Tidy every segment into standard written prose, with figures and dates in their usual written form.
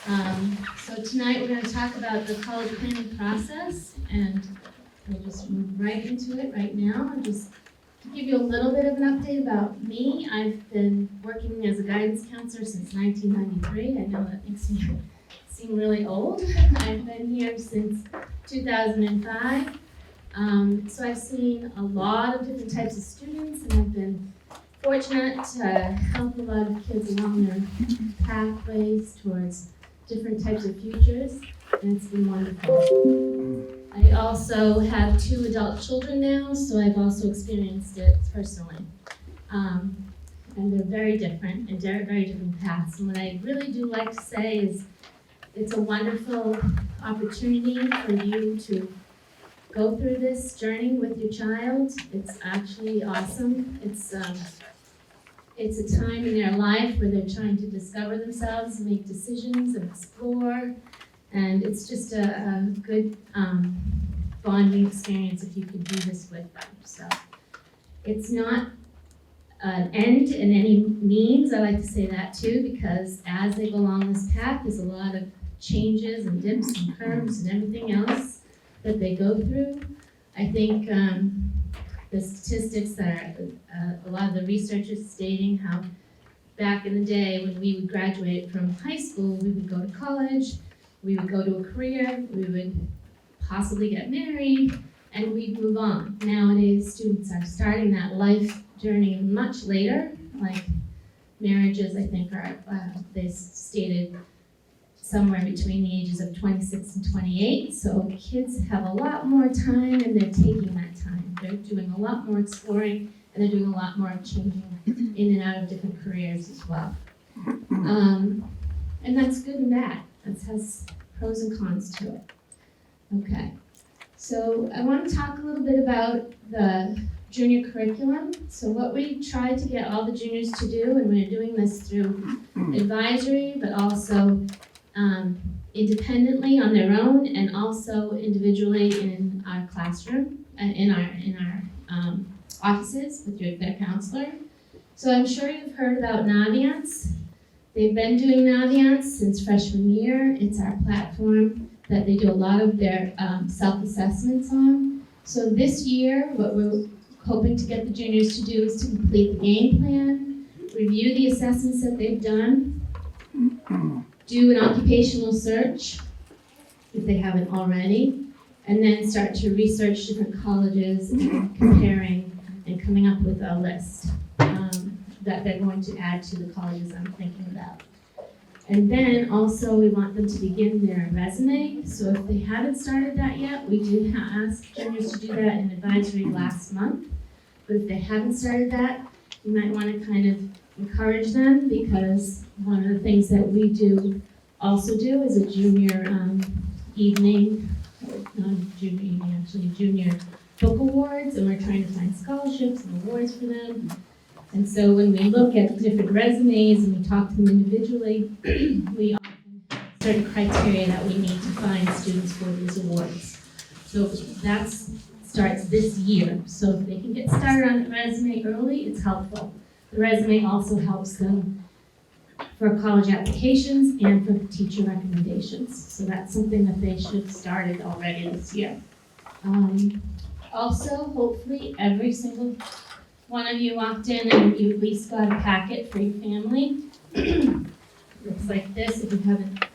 So tonight we're going to talk about the college planning process, and we'll just move right into it right now. Just to give you a little bit of an update about me, I've been working as a guidance counselor since 1993. I know that makes me seem really old. I've been here since 2005. So I've seen a lot of different types of students, and I've been fortunate to help a lot of kids along their pathways towards different types of futures, and it's been wonderful. I also have 2 adult children now, so I've also experienced it personally. And they're very different and very different paths. And what I really do like to say is it's a wonderful opportunity for you to go through this journey with your child. It's actually awesome. It's a time in their life where they're trying to discover themselves, make decisions, and explore. And it's just a good bonding experience if you can do this with them. So it's not an end in any means. I like to say that too, because as they go along this path, there's a lot of changes and dips and curves and everything else that they go through. I think the statistics that are, a lot of the research is stating how back in the day when we would graduate from high school, we would go to college, we would go to a career, we would possibly get married, and we'd move on. Nowadays, students are starting that life journey much later, like marriages, I think, are, they stated somewhere between the ages of 26 and 28, so kids have a lot more time and they're taking that time. They're doing a lot more exploring and they're doing a lot more changing in and out of different careers as well. And that's good and bad. It has pros and cons to it. Okay, so I want to talk a little bit about the junior curriculum. So what we try to get all the juniors to do, and we're doing this through advisory, but also independently on their own, and also individually in our classroom, in our offices with their counselor. So I'm sure you've heard about Naviance. They've been doing Naviance since freshman year. It's our platform that they do a lot of their self-assessments on. So this year, what we're hoping to get the juniors to do is to complete the game plan, review the assessments that they've done, do an occupational search, if they haven't already, and then start to research different colleges and comparing and coming up with a list that they're going to add to the colleges I'm thinking about. And then also we want them to begin their resume. So if they haven't started that yet, we did ask juniors to do that in advisory last month. But if they haven't started that, you might want to kind of encourage them, because one of the things that we do also do is a junior evening, not junior evening, actually junior book awards, and we're trying to find scholarships and awards for them. And so when we look at different resumes and we talk to them individually, we often have certain criteria that we need to find students for these awards. So that starts this year. So if they can get started on the resume early, it's helpful. The resume also helps them for college applications and for teacher recommendations. So that's something that they should have started already this year. Also, hopefully every single one of you walked in and you at least got a packet for your family. Looks like this. If you haven't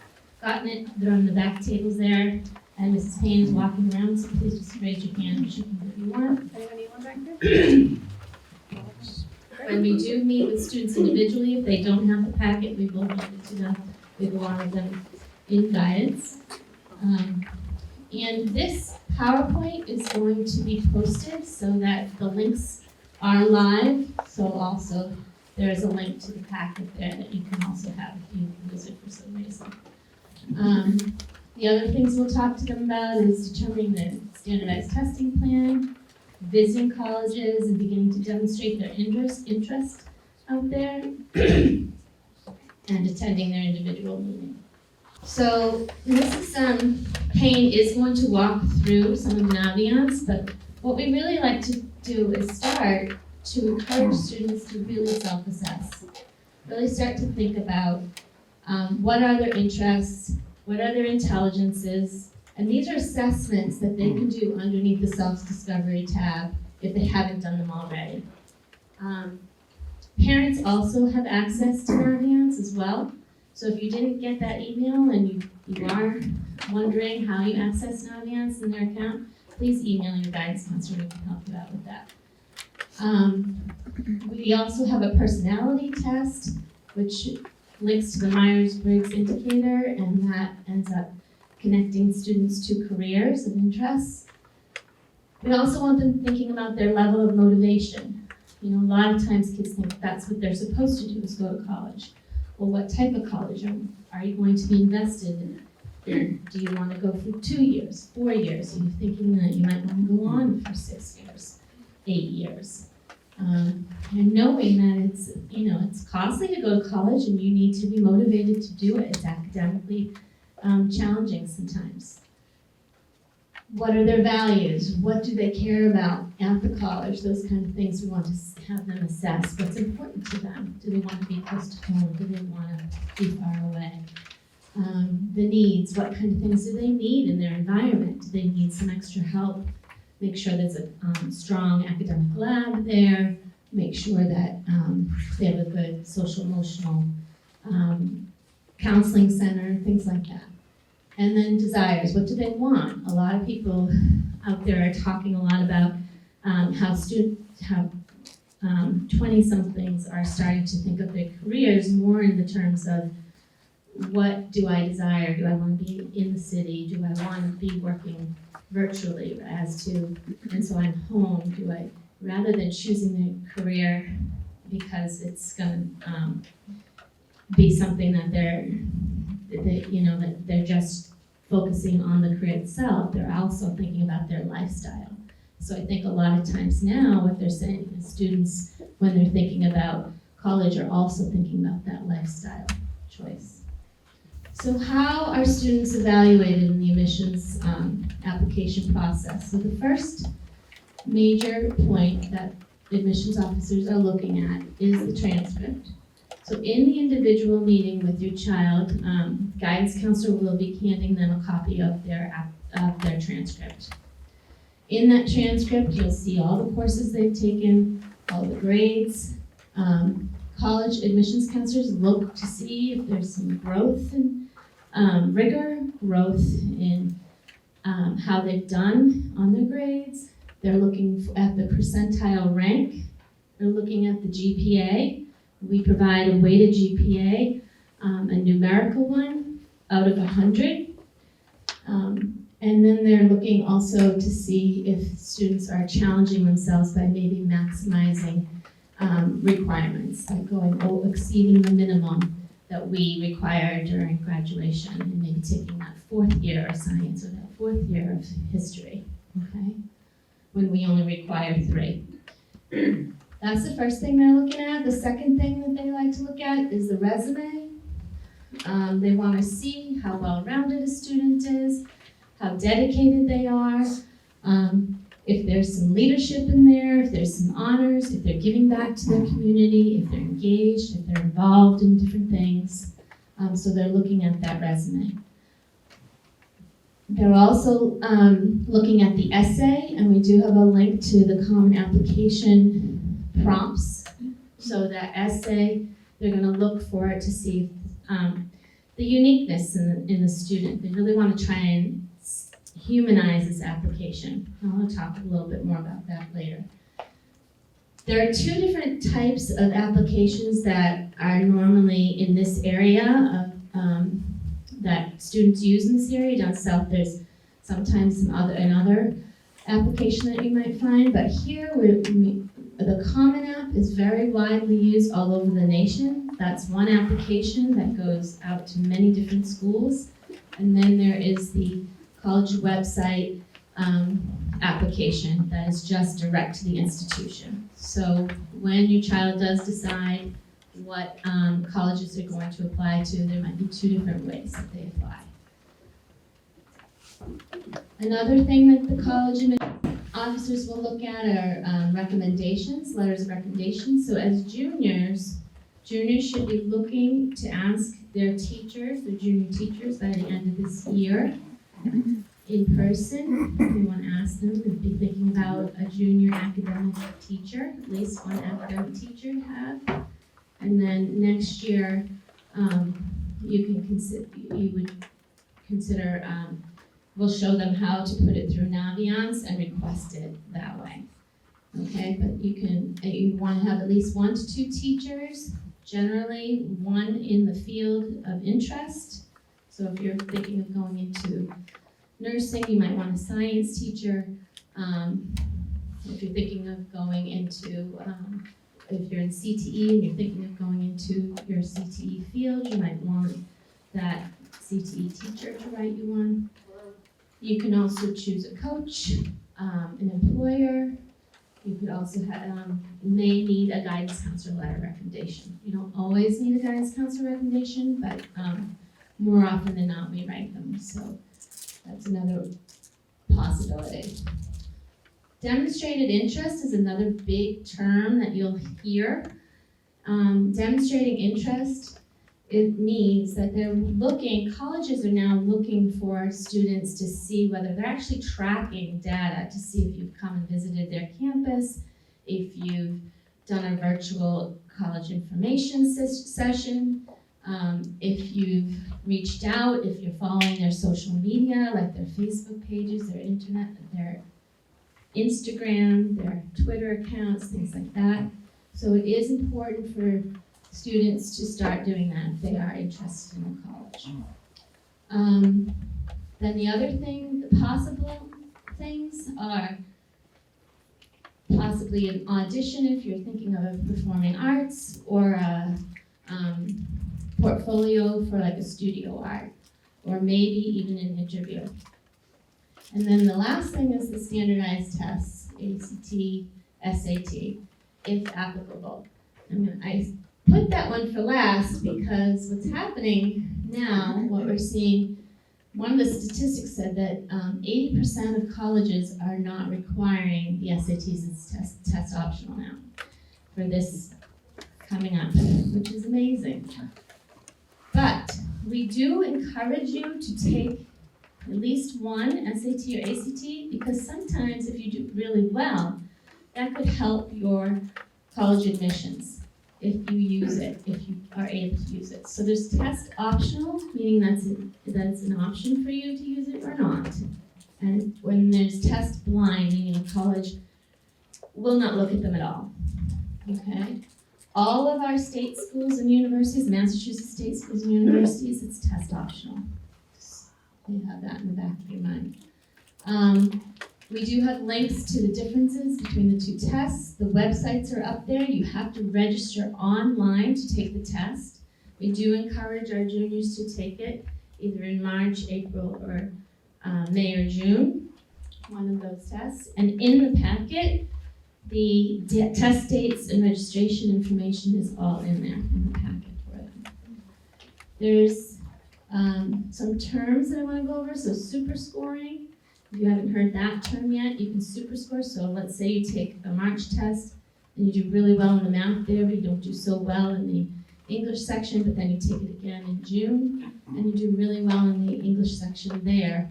gotten it, they're on the back tables there. And Mrs. Payne is walking around, so please just raise your hand and she can give you one. Anyone need one back there? When we do meet with students individually, if they don't have the packet, we will give it to them. We go on with them in guidance. And this PowerPoint is going to be posted so that the links are live. So also there is a link to the packet there that you can also have if you use it for some reason. The other things we'll talk to them about is determining the standardized testing plan, visiting colleges and beginning to demonstrate their interest out there, and attending their individual meeting. So Mrs. Payne is going to walk through some of Naviance, but what we really like to do is start to encourage students to really self-assess. Really start to think about What are their interests? What are their intelligences? And these are assessments that they can do underneath the self-discovery tab if they haven't done them already. Parents also have access to Naviance as well. So if you didn't get that email and you are wondering how you access Naviance in their account, please email your guidance counselor who can help you out with that. We also have a personality test, which links to the Myers-Briggs indicator, and that ends up connecting students to careers and interests. We also want them thinking about their level of motivation. You know, a lot of times kids think that's what they're supposed to do is go to college. Well, what type of college are you going to be invested in? Do you want to go for 2 years, 4 years? Are you thinking that you might want to go on for 6 years, 8 years? And knowing that it's costly to go to college and you need to be motivated to do it. It's academically challenging sometimes. What are their values? What do they care about at the college? Those kind of things we want to have them assess. What's important to them? Do they want to be close to home? Do they want to be far away? The needs, what kind of things do they need in their environment? Do they need some extra help? Make sure there's a strong academic lab there. Make sure that they have a good social-emotional counseling center, things like that. And then desires, what do they want? A lot of people out there are talking a lot about how 20-somethings are starting to think of their careers more in the terms of what do I desire? Do I want to be in the city? Do I want to be working virtually and so I'm home? Rather than choosing a career because it's going to be something that they're just focusing on the career itself, they're also thinking about their lifestyle. So I think a lot of times now what they're saying is students, when they're thinking about college, are also thinking about that lifestyle choice. So how are students evaluated in the admissions application process? So the first major point that admissions officers are looking at is the transcript. So in the individual meeting with your child, guidance counselor will be handing them a copy of their transcript. In that transcript, you'll see all the courses they've taken, all the grades. College admissions counselors look to see if there's some growth in rigor, growth in how they've done on their grades. They're looking at the percentile rank. They're looking at the GPA. We provide a weighted GPA, a numerical one out of 100. And then they're looking also to see if students are challenging themselves by maybe maximizing requirements, like exceeding the minimum that we require during graduation, and maybe taking that 4th year of science or that 4th year of history, okay? When we only require 3. That's the first thing they're looking at. The second thing that they like to look at is the resume. They want to see how well-rounded a student is, how dedicated they are, if there's some leadership in there, if there's some honors, if they're giving back to their community, if they're engaged, if they're involved in different things. So they're looking at that resume. They're also looking at the essay, and we do have a link to the common application prompts. So that essay, they're going to look for it to see the uniqueness in the student. They really want to try and humanize this application. I'll talk a little bit more about that later. There are 2 different types of applications that are normally in this area that students use in this area. Down south, there's sometimes another application that you might find, but here the Common App is very widely used all over the nation. That's one application that goes out to many different schools. And then there is the college website application that is just direct to the institution. So when your child does decide what colleges they're going to apply to, there might be 2 different ways that they apply. Another thing that the college officers will look at are recommendations, letters of recommendation. So as juniors should be looking to ask their teachers, their junior teachers, by the end of this year in person. We want to ask them to be thinking about a junior academic teacher, at least one academic teacher to have. And then next year, you would consider, we'll show them how to put it through Naviance and request it that way. Okay, but you want to have at least 1 to 2 teachers, generally 1 in the field of interest. So if you're thinking of going into nursing, you might want a science teacher. If you're thinking of going into, if you're in CTE and you're thinking of going into your CTE field, you might want that CTE teacher to write you one. You can also choose a coach, an employer. You could also may need a guidance counselor letter recommendation. You don't always need a guidance counselor recommendation, but more often than not, we write them. So that's another possibility. Demonstrated interest is another big term that you'll hear. Demonstrating interest, it means that colleges are now looking for students to see whether they're actually tracking data to see if you've come and visited their campus, if you've done a virtual college information session, if you've reached out, if you're following their social media, like their Facebook pages, their internet, their Instagram, their Twitter accounts, things like that. So it is important for students to start doing that if they are interested in college. Then the other thing, the possible things are possibly an audition if you're thinking of performing arts, or a portfolio for like a studio art, or maybe even an interview. And then the last thing is the standardized tests, ACT, SAT, if applicable. I put that one for last because what's happening now, what we're seeing, one of the statistics said that 80% of colleges are not requiring the SATs as test optional now for this coming up, which is amazing. But we do encourage you to take at least one SAT or ACT, because sometimes if you do really well, that could help your college admissions if you use it, if you are able to use it. So there's test optional, meaning that it's an option for you to use it or not. And when there's test blind, meaning a college will not look at them at all, okay? All of our state schools and universities, Massachusetts state schools and universities, it's test optional. You have that in the back of your mind. We do have links to the differences between the two tests. The websites are up there. You have to register online to take the test. We do encourage our juniors to take it either in March, April, or May or June, one of those tests. And in the packet, the test dates and registration information is all in there in the packet for them. There's some terms that I want to go over. So super scoring, if you haven't heard that term yet, you can super score. So let's say you take a March test and you do really well in the math there, but you don't do so well in the English section, but then you take it again in June and you do really well in the English section there.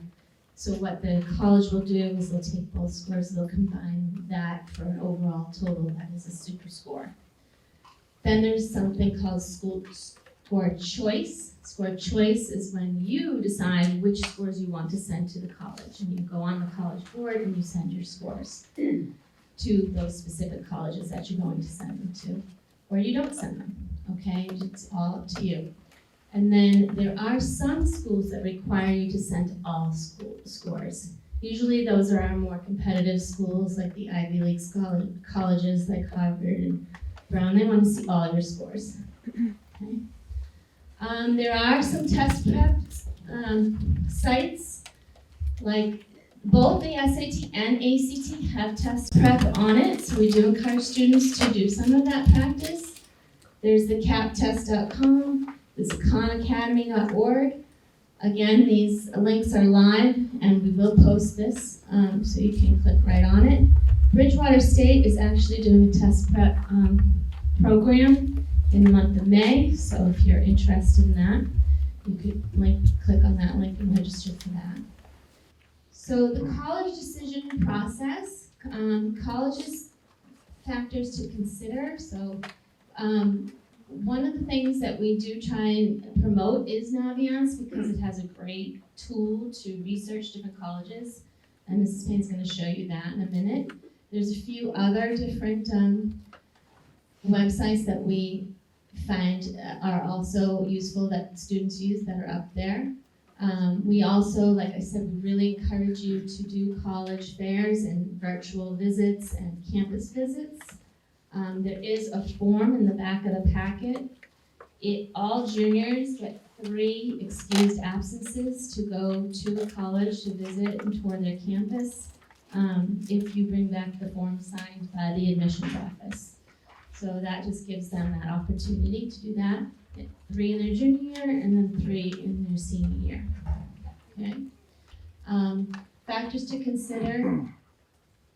So what the college will do is they'll take both scores, they'll combine that for an overall total that is a super score. Then there's something called score choice. Score choice is when you decide which scores you want to send to the college, and you go on the college board and you send your scores to those specific colleges that you're going to send them to, or you don't send them, okay? It's all up to you. And then there are some schools that require you to send all school scores. Usually those are our more competitive schools, like the Ivy League colleges like Harvard and Brown. They want to see all your scores, okay? There are some test prep sites, like both the SAT and ACT have test prep on it, so we do encourage students to do some of that practice. There's the captest.com, there's khanacademy.org. Again, these links are live, and we will post this, so you can click right on it. Bridgewater State is actually doing a test prep program. in the month of May. So if you're interested in that, you could click on that link and register for that. So the college decision process, colleges factors to consider. So one of the things that we do try and promote is Naviance because it has a great tool to research different colleges, and Mrs. Payne's going to show you that in a minute. There's a few other different websites that we find are also useful that students use that are up there. We also, like I said, we really encourage you to do college fairs and virtual visits and campus visits. There is a form in the back of the packet. All juniors get 3 excused absences to go to a college to visit and tour their campus if you bring back the form signed by the admissions office. So that just gives them that opportunity to do that. 3 in their junior year and then 3 in their senior year. Okay. Factors to consider: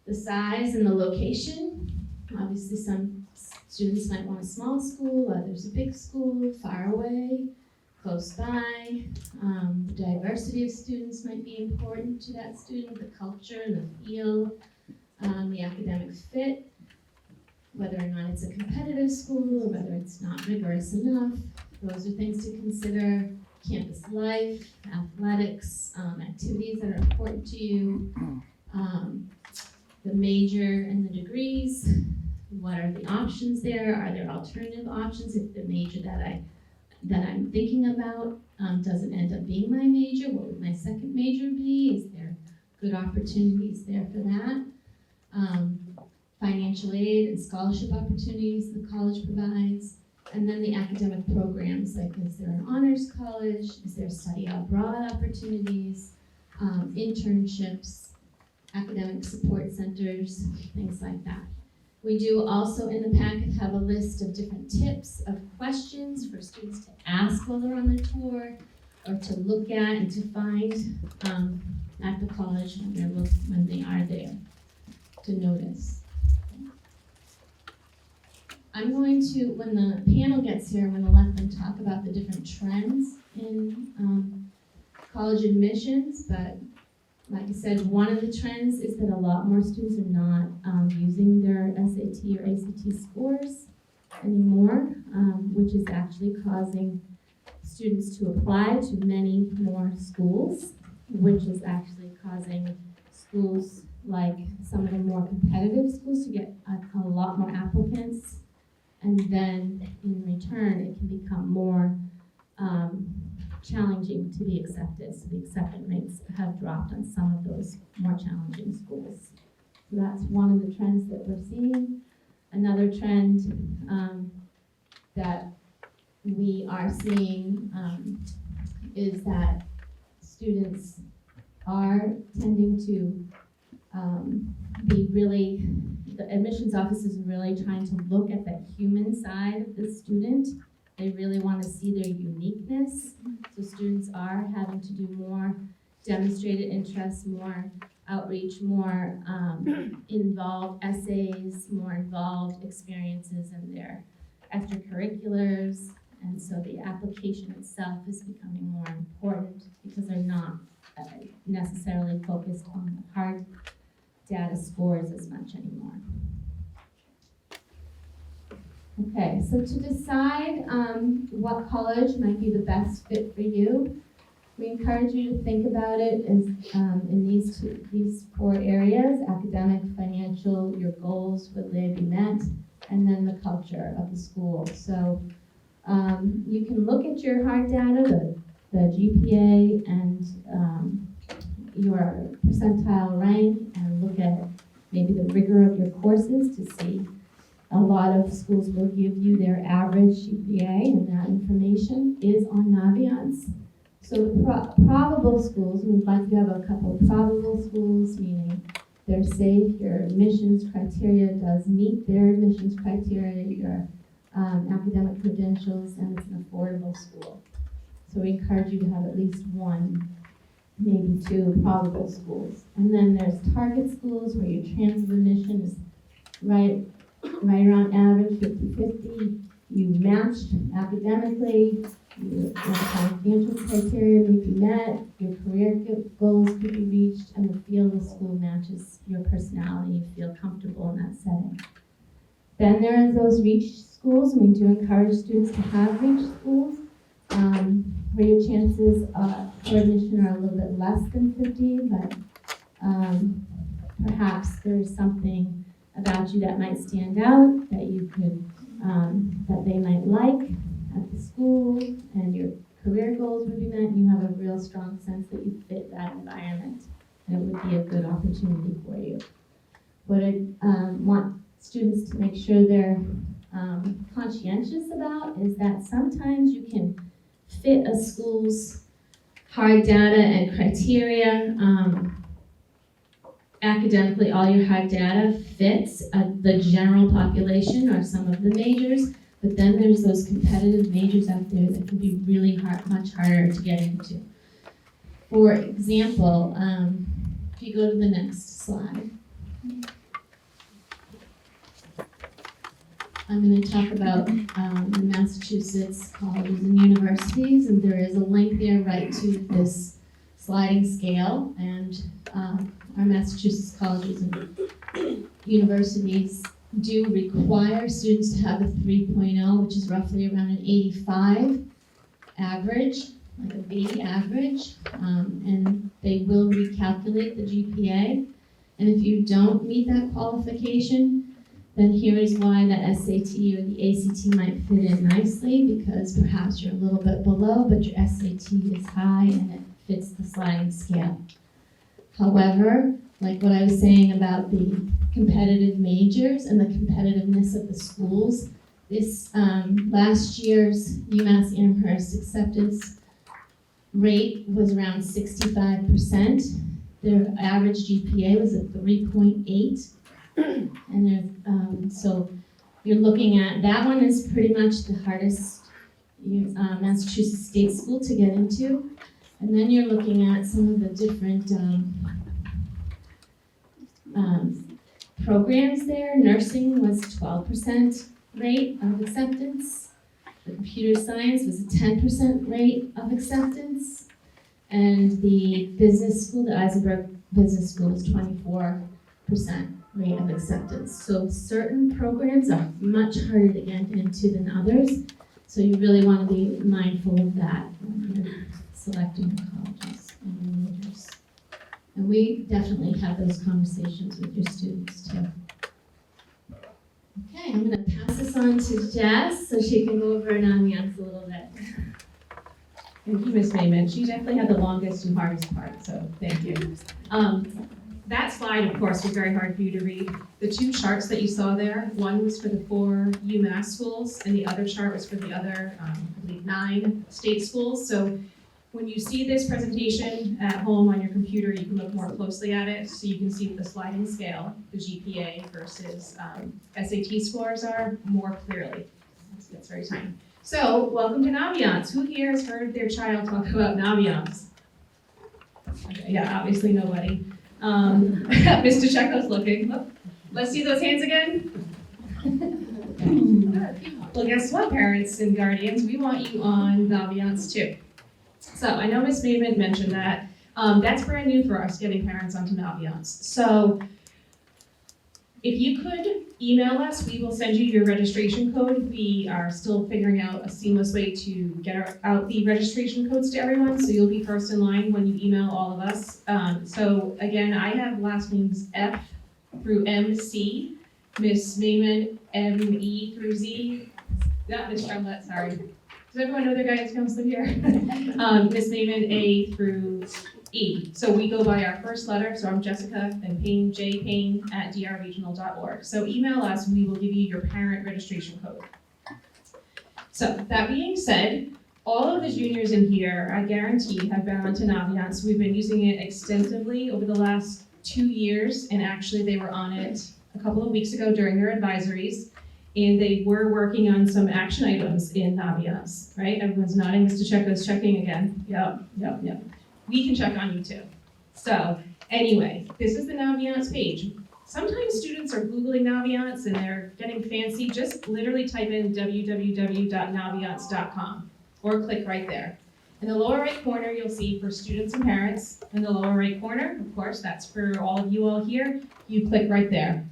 the size and the location. Obviously, some students might want a small school, others a big school, far away, close by. The diversity of students might be important to that student, the culture and the feel, the academic fit, whether or not it's a competitive school or whether it's not rigorous enough. Those are things to consider. Campus life, athletics, activities that are important to you, the major and the degrees. What are the options there? Are there alternative options if the major that I'm thinking about doesn't end up being my major? What would my second major be? Is there good opportunities there for that? Financial aid and scholarship opportunities the college provides. And then the academic programs, like is there an honors college? Is there study abroad opportunities? Internships, academic support centers, things like that. We do also in the packet have a list of different tips of questions for students to ask while they're on the tour or to look at and to find at the college when they are there to notice. I'm going to, when the panel gets here, I'm going to let them talk about the different trends in college admissions, but like I said, one of the trends is that a lot more students are not using their SAT or ACT scores anymore, which is actually causing students to apply to many more schools, which is actually causing schools like some of the more competitive schools to get a lot more applicants. And then in return, it can become more challenging to be accepted. So the acceptance rates have dropped on some of those more challenging schools. So that's one of the trends that we're seeing. Another trend that we are seeing is that students are tending to be really, the admissions offices are really trying to look at the human side of the student. They really want to see their uniqueness. So students are having to do more demonstrated interest, more outreach, more involved essays, more involved experiences in their extracurriculars. And so the application itself is becoming more important because they're not necessarily focused on the hard data scores as much anymore. Okay, so to decide what college might be the best fit for you, we encourage you to think about it as in these 4 areas: academic, financial, your goals, would they be met, and then the culture of the school. So you can look at your hard data, the GPA and your percentile rank, and look at maybe the rigor of your courses to see. A lot of schools will give you their average GPA, and that information is on Naviance. So probable schools, we'd like to have a couple of probable schools, meaning they're safe, your admissions criteria does meet their admissions criteria, your academic credentials, and it's an affordable school. So we encourage you to have at least 1, maybe 2 probable schools. And then there's target schools where your chance of admission is right around average, 50-50. you matched academically, your financial criteria may be met, your career goals could be reached, and the feel of the school matches your personality, you feel comfortable in that setting. Then there are those reach schools, and we do encourage students to have reach schools, where your chances for admission are a little bit less than 50, but perhaps there's something about you that might stand out, that you could, that they might like at the school, and your career goals would be met, and you have a real strong sense that you fit that environment, and it would be a good opportunity for you. What I want students to make sure they're conscientious about is that sometimes you can fit a school's hard data and criteria. Academically, all your hard data fits the general population or some of the majors, but then there's those competitive majors out there that can be really hard, much harder to get into. For example, if you go to the next slide, I'm going to talk about the Massachusetts colleges and universities, and there is a link there right to this sliding scale, and our Massachusetts colleges and universities do require students to have a 3.0, which is roughly around an 85 average, like a B average, and they will recalculate the GPA, and if you don't meet that qualification, then here is why the SAT or the ACT might fit in nicely, because perhaps you're a little bit below, but your SAT is high and it fits the sliding scale. However, like what I was saying about the competitive majors and the competitiveness of the schools, this last year's UMass Amherst acceptance rate was around 65%. Their average GPA was at 3.8. And so you're looking at, that one is pretty much the hardest Massachusetts state school to get into. And then you're looking at some of the different programs there. Nursing was 12% rate of acceptance. The computer science was a 10% rate of acceptance. And the business school, the Eisenberg Business School, was 24% rate of acceptance. So certain programs are much harder to get into than others. So you really want to be mindful of that when you're selecting your colleges and your majors. And we definitely have those conversations with your students too. Okay, I'm going to pass this on to Jess so she can go over an ambiance a little bit. Thank you, Ms. Mayman. She definitely had the longest and hardest part, so thank you. That slide, of course, was very hard for you to read. The two charts that you saw there, one was for the 4 UMass schools, and the other chart was for the other, I believe, 9 state schools. So when you see this presentation at home on your computer, you can look more closely at it, so you can see the sliding scale, the GPA versus SAT scores are more clearly. That's very tiny. So, welcome to Naviance. Who here has heard their child talk about Naviance? Okay, yeah, obviously nobody. Mr. Checo's looking. Look, let's see those hands again. Well, guess what, parents and guardians? We want you on Naviance too. So, I know Ms. Maven mentioned that. That's brand new for us, getting parents onto Naviance. So, if you could email us, we will send you your registration code. We are still figuring out a seamless way to get out the registration codes to everyone, so you'll be first in line when you email all of us. So again, I have last names F through MC, Miss Mayman M-E through Z. Not Miss Tremlett, sorry. Does everyone know their guidance counselor here? Miss Mayman A through E. So we go by our first letter, so I'm Jessica, and Payne, J. Payne at drregional.org. So email us and we will give you your parent registration code. So that being said, all of the juniors in here, I guarantee, have been onto Naviance. We've been using it extensively over the last 2 years, and actually they were on it a couple of weeks ago during their advisories, and they were working on some action items in Naviance, right? Everyone's nodding. Mr. Checo's checking again. Yep. We can check on you too. So anyway, this is the Naviance page. sometimes students are Googling Naviance and they're getting fancy. Just literally type in www.naviance.com or click right there. In the lower right corner, you'll see for students and parents. In the lower right corner, of course, that's for all of you all here. You click right there.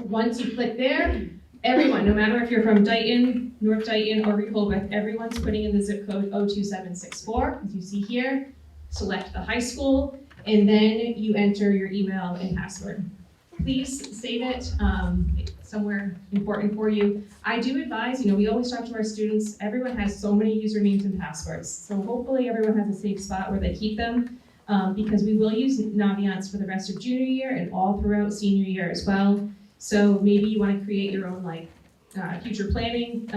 Once you click there, everyone, no matter if you're from Dayton, North Dayton, or Rehoboth, everyone's putting in the zip code 02764, as you see here. Select the high school, and then you enter your email and password. Please save it somewhere important for you. I do advise, we always talk to our students, everyone has so many usernames and passwords. So hopefully everyone has a safe spot where they keep them, because we will use Naviance for the rest of junior year and all throughout senior year as well. So maybe you want to create your own future planning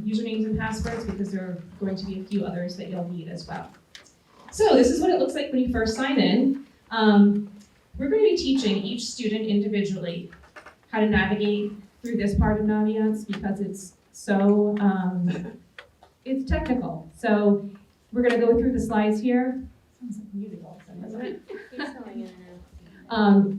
usernames and passwords, because there are going to be a few others that you'll need as well. So this is what it looks like when you first sign in. We're going to be teaching each student individually how to navigate through this part of Naviance, because it's so, it's technical. So we're going to go through the slides here. Sounds like music all of a sudden, doesn't it? Keeps going in and out.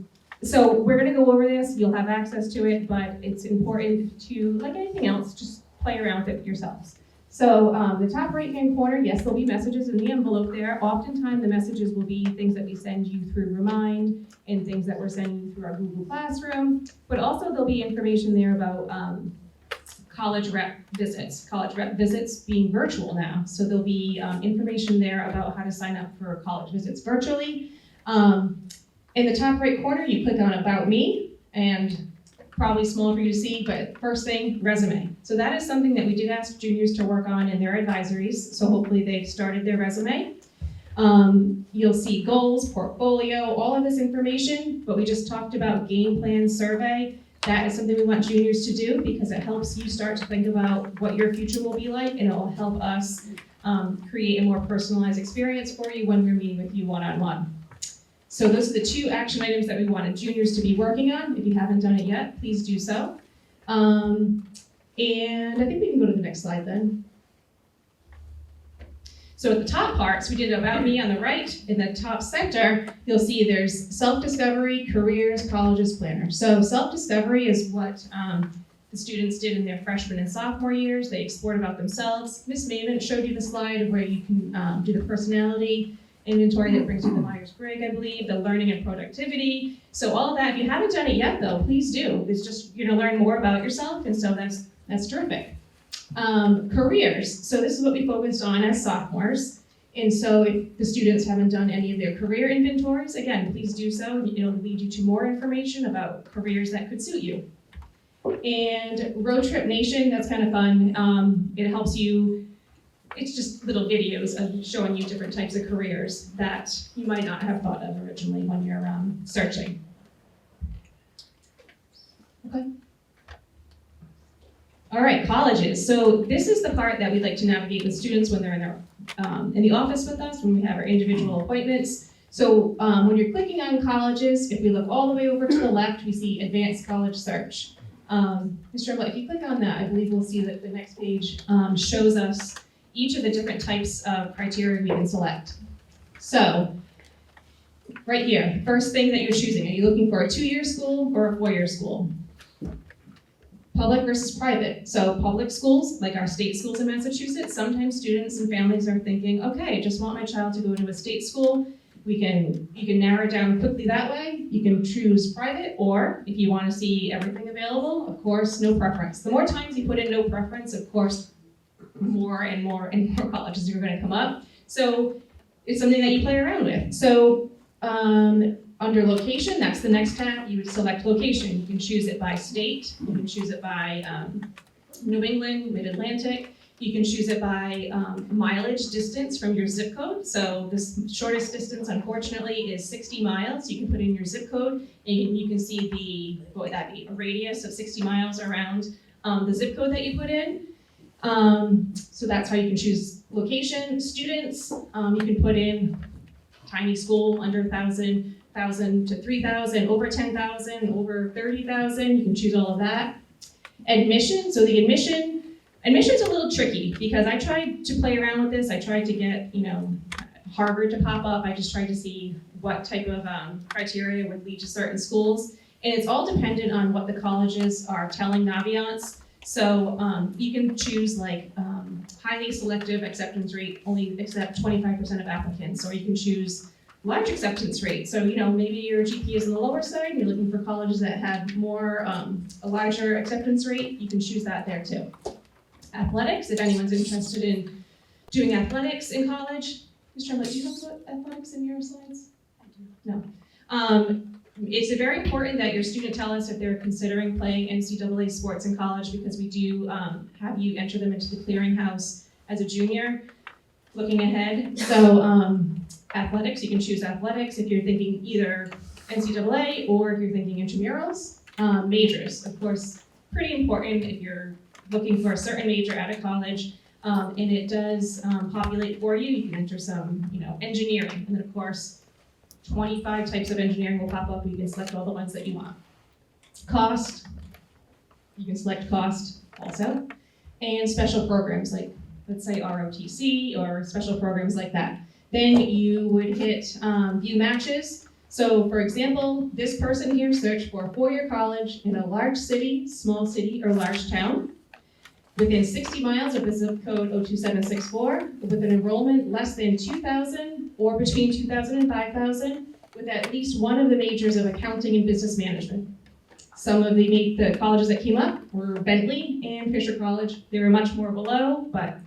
So we're going to go over this, you'll have access to it, but it's important to, like anything else, just play around with it yourselves. So the top right-hand corner, yes, there'll be messages in the envelope there. Oftentimes the messages will be things that we send you through Remind and things that we're sending you through our Google Classroom, but also there'll be information there about college rep visits being virtual now. So there'll be information there about how to sign up for college visits virtually. In the top right corner, you click on About Me, and probably small for you to see, but first thing, resume. So that is something that we did ask juniors to work on in their advisories, so hopefully they've started their resume. You'll see goals, portfolio, all of this information, but we just talked about game plan survey. That is something we want juniors to do, because it helps you start to think about what your future will be like, and it will help us create a more personalized experience for you when we're meeting with you one-on-one. So those are the two action items that we wanted juniors to be working on. If you haven't done it yet, please do so. And I think we can go to the next slide then. So at the top parts, we did About Me on the right. In the top center, you'll see there's self-discovery, careers, colleges, planner. So self-discovery is what the students did in their freshman and sophomore years. They explored about themselves. Ms. Maven showed you the slide of where you can do the personality inventory that brings you the Myers-Briggs, I believe, the learning and productivity. So all of that, if you haven't done it yet though, please do. It's just, you're gonna learn more about yourself, and so that's terrific. Careers, so this is what we focused on as sophomores. And so if the students haven't done any of their career inventories, again, please do so. It'll lead you to more information about careers that could suit you. And Road Trip Nation, that's kind of fun. It helps you. It's just little videos of showing you different types of careers that you might not have thought of originally when you're searching. Okay. All right, colleges. So this is the part that we like to navigate with students when they're in the office with us, when we have our individual appointments. So when you're clicking on colleges, if we look all the way over to the left, we see Advanced College Search. Ms. Trimble, if you click on that, I believe we'll see that the next page shows us each of the different types of criteria we can select. So, right here, first thing that you're choosing, are you looking for a 2-year school or a 4-year school? Public versus private. So public schools, like our state schools in Massachusetts, sometimes students and families are thinking, okay, I just want my child to go to a state school. You can narrow it down quickly that way. You can choose private, or if you want to see everything available, of course, no preference. The more times you put in no preference, of course, more and more colleges are going to come up. So it's something that you play around with. So under location, that's the next tab. You would select location. You can choose it by state. You can choose it by New England, Mid-Atlantic. You can choose it by mileage distance from your zip code. So the shortest distance, unfortunately, is 60 miles. You can put in your zip code, and you can see what would that be, a radius of 60 miles around the zip code that you put in. So that's how you can choose location. Students, you can put in tiny school, under 1,000, 1,000 to 3,000, over 10,000, over 30,000. You can choose all of that. Admission, so the admission's a little tricky because I tried to play around with this. I tried to get, Harvard to pop up. I just tried to see what type of criteria would lead to certain schools. And it's all dependent on what the colleges are telling Naviance. So you can choose like highly selective acceptance rate, only accept 25% of applicants, or you can choose large acceptance rate. So, maybe your GPA is on the lower side and you're looking for colleges that have more, a larger acceptance rate, you can choose that there too. Athletics, if anyone's interested in doing athletics in college. Ms. Tremblay, do you have athletics in your slides? I do. No. It's very important that your student tell us if they're considering playing NCAA sports in college, because we do have you enter them into the clearinghouse as a junior, looking ahead. So athletics, you can choose athletics if you're thinking either NCAA or if you're thinking intramurals. Majors, of course, pretty important if you're looking for a certain major out of college. And it does populate for you. You can enter some, engineering, and then of course, 25 types of engineering will pop up. You can select all the ones that you want. Cost, you can select cost also. And special programs like, let's say ROTC or special programs like that. Then you would hit view matches. So for example, this person here searched for a four-year college in a large city, small city, or large town, within 60 miles of the zip code 02764, with an enrollment less than 2,000 or between 2,000 and 5,000, with at least one of the majors of accounting and business management. Some of the colleges that came up were Bentley and Fisher College. They were much more below, but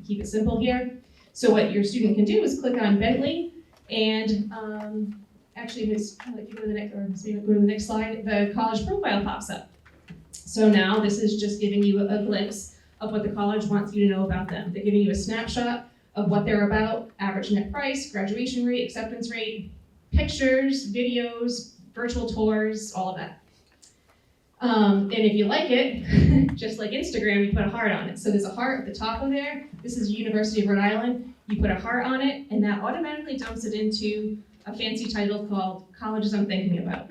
keep it simple here. So what your student can do is click on Bentley, and actually, if you go to the next, or maybe go to the next slide, the college profile pops up. So now this is just giving you a glimpse of what the college wants you to know about them. They're giving you a snapshot of what they're about: average net price, graduation rate, acceptance rate, pictures, videos, virtual tours, all of that. And if you like it, just like Instagram, you put a heart on it. So there's a heart at the top of there. This is University of Rhode Island. You put a heart on it, and that automatically dumps it into a fancy title called Colleges I'm Thinking About.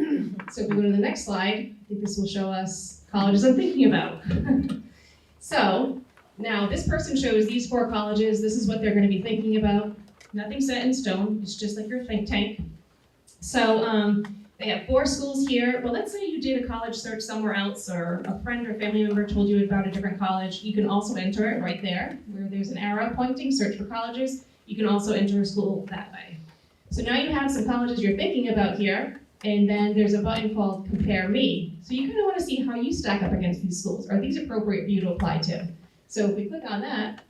So if we go to the next slide, I think this will show us colleges I'm thinking about. So now this person chose these 4 colleges. This is what they're going to be thinking about. Nothing set in stone. It's just like your think tank. So they have 4 schools here. Well, let's say you did a college search somewhere else, or a friend or family member told you about a different college. You can also enter it right there, where there's an arrow pointing, search for colleges. You can also enter a school that way. So now you have some colleges you're thinking about here, and then there's a button called Compare Me. So you kind of want to see how you stack up against these schools. Are these appropriate for you to apply to? So if we click on that,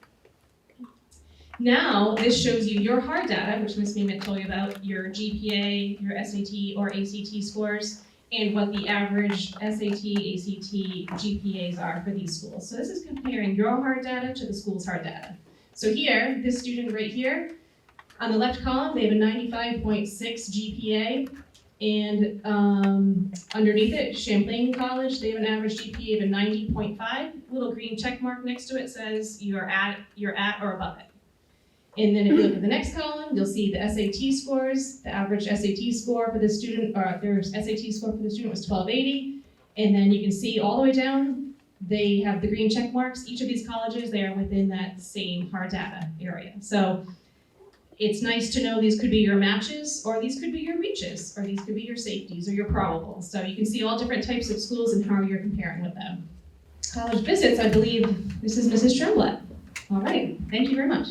now this shows you your hard data, which Ms. Mehmet told you about, your GPA, your SAT or ACT scores, and what the average SAT, ACT, GPAs are for these schools. So this is comparing your hard data to the school's hard data. So here, this student right here, on the left column, they have a 95.6 GPA, and underneath it, Champlain College, they have an average GPA of a 90.5. Little green check mark next to it says you're at or above it. And then if you look at the next column, you'll see the SAT scores. The average SAT score for the student, or their SAT score for the student was 1280. And then you can see all the way down, they have the green check marks. Each of these colleges, they are within that same hard data area. So it's nice to know these could be your matches, or these could be your reaches, or these could be your safeties or your probables. So you can see all different types of schools and how you're comparing with them. College visits, I believe this is Mrs. Tremblay. All right, thank you very much.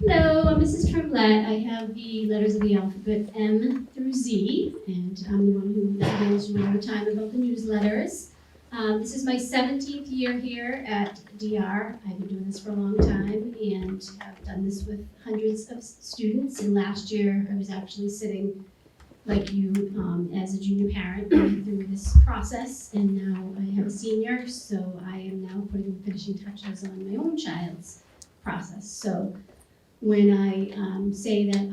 Hello, I'm Mrs. Tremblay. I have the letters of the alphabet M through Z, and I'm the one who knows you all the time about the newsletters. This is my 17th year here at DR. I've been doing this for a long time and have done this with hundreds of students. And last year, I was actually sitting like you as a junior parent going through this process. And now I have a senior, so I am now putting the finishing touches on my own child's process. So when I say that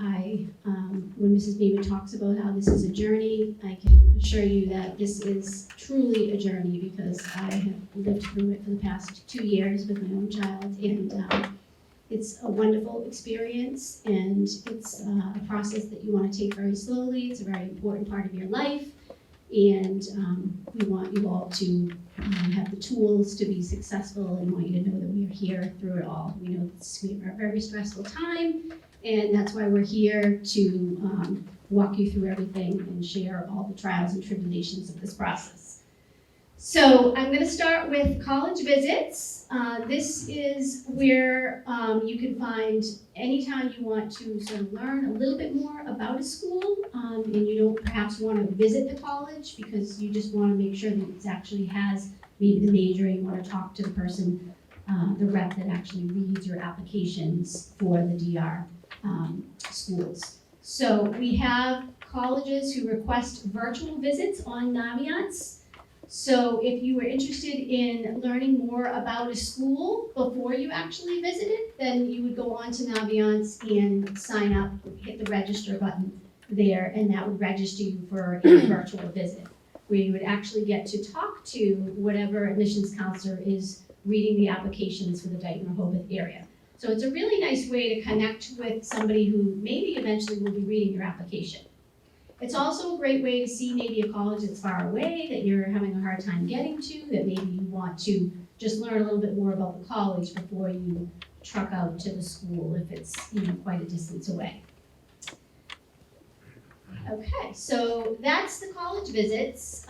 when Mrs. Mehmet talks about how this is a journey, I can assure you that this is truly a journey, because I have lived through it for the past 2 years with my own child, and it's a wonderful experience, and it's a process that you want to take very slowly. It's a very important part of your life, and we want you all to have the tools to be successful, and want you to know that we are here through it all. We know it's a very stressful time, and that's why we're here to walk you through everything and share all the trials and tribulations of this process. So I'm going to start with college visits. This is where you can find anytime you want to sort of learn a little bit more about a school, and you don't perhaps want to visit the college because you just want to make sure that it actually has maybe the major, you want to talk to the person, the rep that actually reads your applications for the DR schools. So we have colleges who request virtual visits on Naviance. So if you were interested in learning more about a school before you actually visited, then you would go on to Naviance and sign up, hit the register button there, and that would register you for a virtual visit, where you would actually get to talk to whatever admissions counselor is reading the applications for the Dayton-Rehoboth area. So it's a really nice way to connect with somebody who maybe eventually will be reading your application. It's also a great way to see maybe a college that's far away that you're having a hard time getting to, that maybe you want to just learn a little bit more about the college before you truck out to the school if it's, quite a distance away. Okay, so that's the college visits.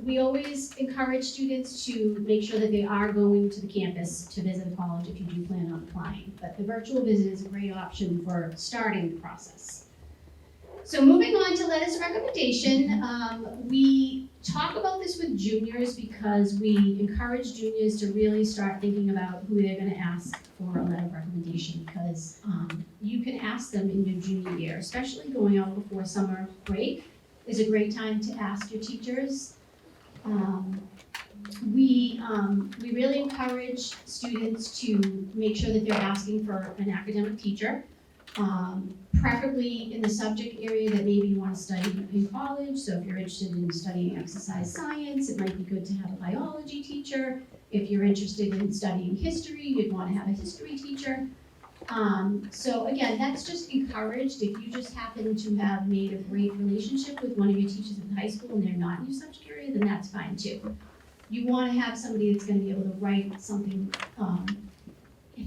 We always encourage students to make sure that they are going to the campus to visit a college if you do plan on applying. But the virtual visit is a great option for starting the process. So moving on to letters of recommendation, we talk about this with juniors because we encourage juniors to really start thinking about who they're going to ask for a letter of recommendation, because you can ask them in your junior year, especially going out before summer break is a great time to ask your teachers. We really encourage students to make sure that they're asking for an academic teacher. Preferably in the subject area that maybe you want to study in college. So if you're interested in studying exercise science, it might be good to have a biology teacher. If you're interested in studying history, you'd want to have a history teacher. So again, that's just encouraged. If you just happen to have made a great relationship with one of your teachers in high school and they're not in your subject area, then that's fine too. You want to have somebody that's going to be able to write something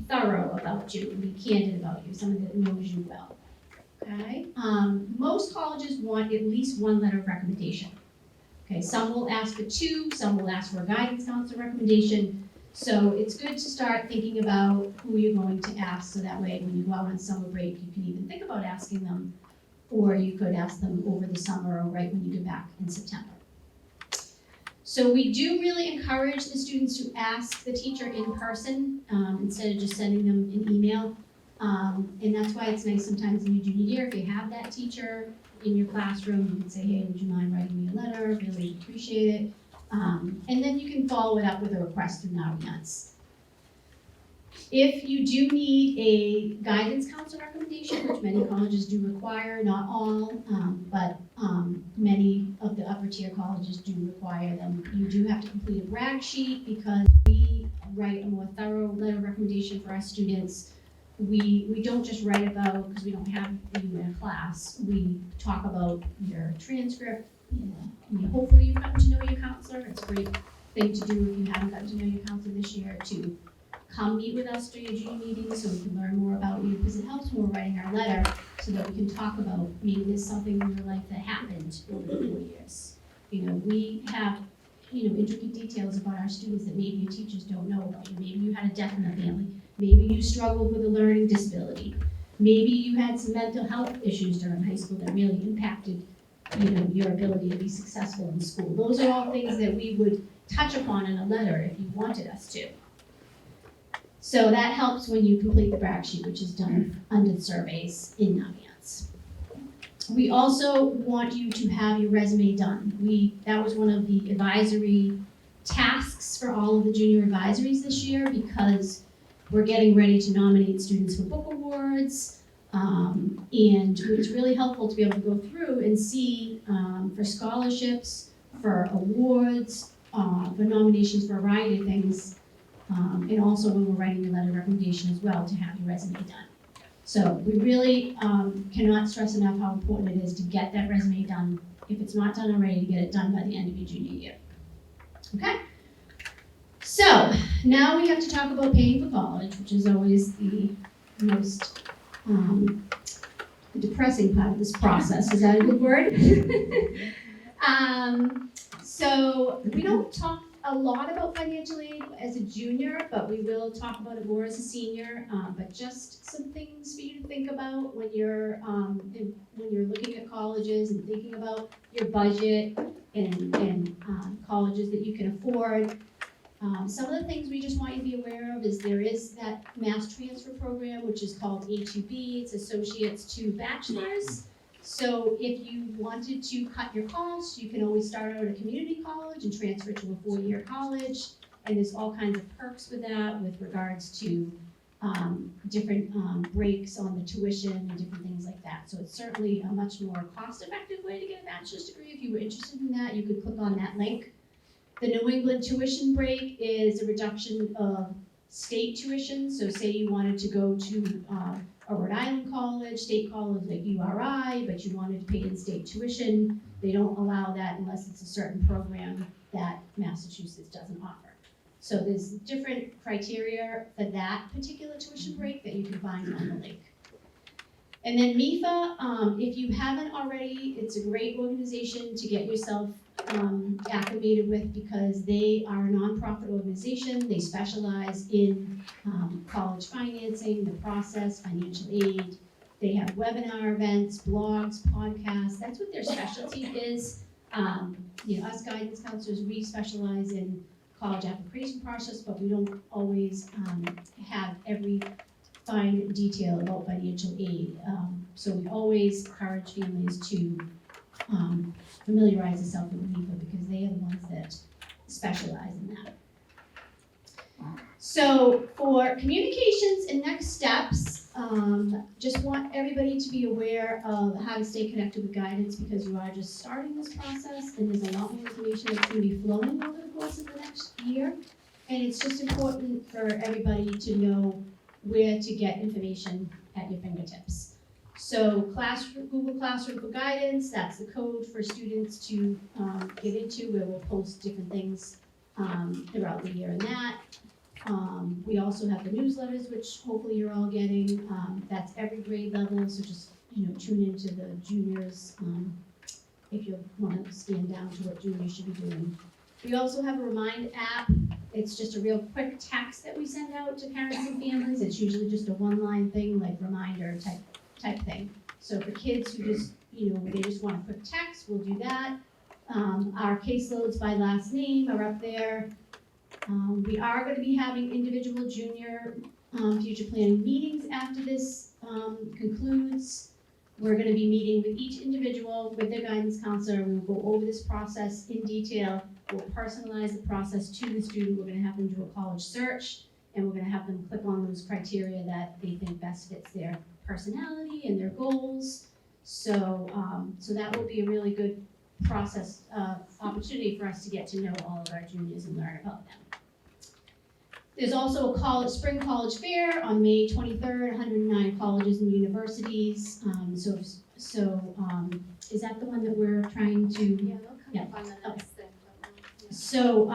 thorough about you and be candid about you, somebody that knows you well. Okay. Most colleges want at least one letter of recommendation. Okay. Some will ask for two. Some will ask for a guidance counselor recommendation. So it's good to start thinking about who you're going to ask, so that way when you go out on summer break, you can even think about asking them, or you could ask them over the summer or right when you get back in September. So we do really encourage the students to ask the teacher in person instead of just sending them an email. And that's why it's nice sometimes in your junior year, if you have that teacher in your classroom, you can say, hey, would you mind writing me a letter? Really appreciate it. And then you can follow it up with a request through Naviance. If you do need a guidance counselor recommendation, which many colleges do require, not all, but many of the upper tier colleges do require them, you do have to complete a brag sheet because we write a more thorough letter of recommendation for our students. We don't just write about, because we don't have you in a class, we talk about your transcript. Hopefully you've gotten to know your counselor. It's a great thing to do if you haven't gotten to know your counselor this year, to come meet with us during your junior meeting so we can learn more about you, because it helps when we're writing our letter so that we can talk about maybe there's something in your life that happened over the 4 years. We have intricate details about our students that maybe your teachers don't know about you. Maybe you had a death in the family. Maybe you struggled with a learning disability. Maybe you had some mental health issues during high school that really impacted your ability to be successful in school. Those are all things that we would touch upon in a letter if you wanted us to. So that helps when you complete the brag sheet, which is done under the surveys in Naviance. We also want you to have your resume done. That was one of the advisory tasks for all of the junior advisories this year, because we're getting ready to nominate students for book awards. And it's really helpful to be able to go through and see for scholarships, for awards, for nominations for a variety of things, and also when we're writing a letter of recommendation as well, to have your resume done. So we really cannot stress enough how important it is to get that resume done. If it's not done already, to get it done by the end of your junior year. Okay? So, now we have to talk about paying for college, which is always the most depressing part of this process. Is that a good word? So we don't talk a lot about financial aid as a junior, but we will talk about it more as a senior. But just some things for you to think about when you're looking at colleges and thinking about your budget and colleges that you can afford. Some of the things we just want you to be aware of is there is that mass transfer program, which is called A2B. It's Associates to Bachelors. So if you wanted to cut your costs, you can always start out at a community college and transfer to a 4-year college. And there's all kinds of perks with that with regards to different breaks on the tuition and different things like that. So it's certainly a much more cost-effective way to get a bachelor's degree. If you were interested in that, you could click on that link. The New England tuition break is a reduction of state tuition. So say you wanted to go to a Rhode Island college, state college like URI, but you wanted to pay in-state tuition, they don't allow that unless it's a certain program that Massachusetts doesn't offer. So there's different criteria for that particular tuition break that you can find on the link. And then MIFA, if you haven't already, it's a great organization to get yourself acclimated with because they are a nonprofit organization. They specialize in college financing, the process, financial aid. They have webinar events, blogs, podcasts. That's what their specialty is. Us guidance counselors, we specialize in college application process, but we don't always have every fine detail about financial aid. So we always encourage families to familiarize themselves with MIFA because they are the ones that specialize in that. So for communications and next steps, just want everybody to be aware of how to stay connected with guidance because you are just starting this process and there's a lot more information that's going to be flowing over the course of the next year. And it's just important for everybody to know where to get information at your fingertips. So Google Classroom for Guidance, that's the code for students to get into where we'll post different things throughout the year in that. We also have the newsletters, which hopefully you're all getting. That's every grade level, so just tune into the juniors if you want to scan down to what juniors should be doing. We also have a Remind app. It's just a real quick text that we send out to parents and families. It's usually just a one-line thing like reminder type thing. So for kids who just, they just want a quick text, we'll do that. Our caseloads by last name are up there. We are going to be having individual junior future planning meetings after this concludes. We're going to be meeting with each individual with their guidance counselor. We will go over this process in detail. We'll personalize the process to the student. We're going to have them do a college search, and we're going to have them click on those criteria that they think best fits their personality and their goals. So that will be a really good process, opportunity for us to get to know all of our juniors and learn about them. There's also a spring college fair on May 23rd, 109 colleges and universities. Is that the one that we're trying to? Yeah, they'll come up on the next thing. So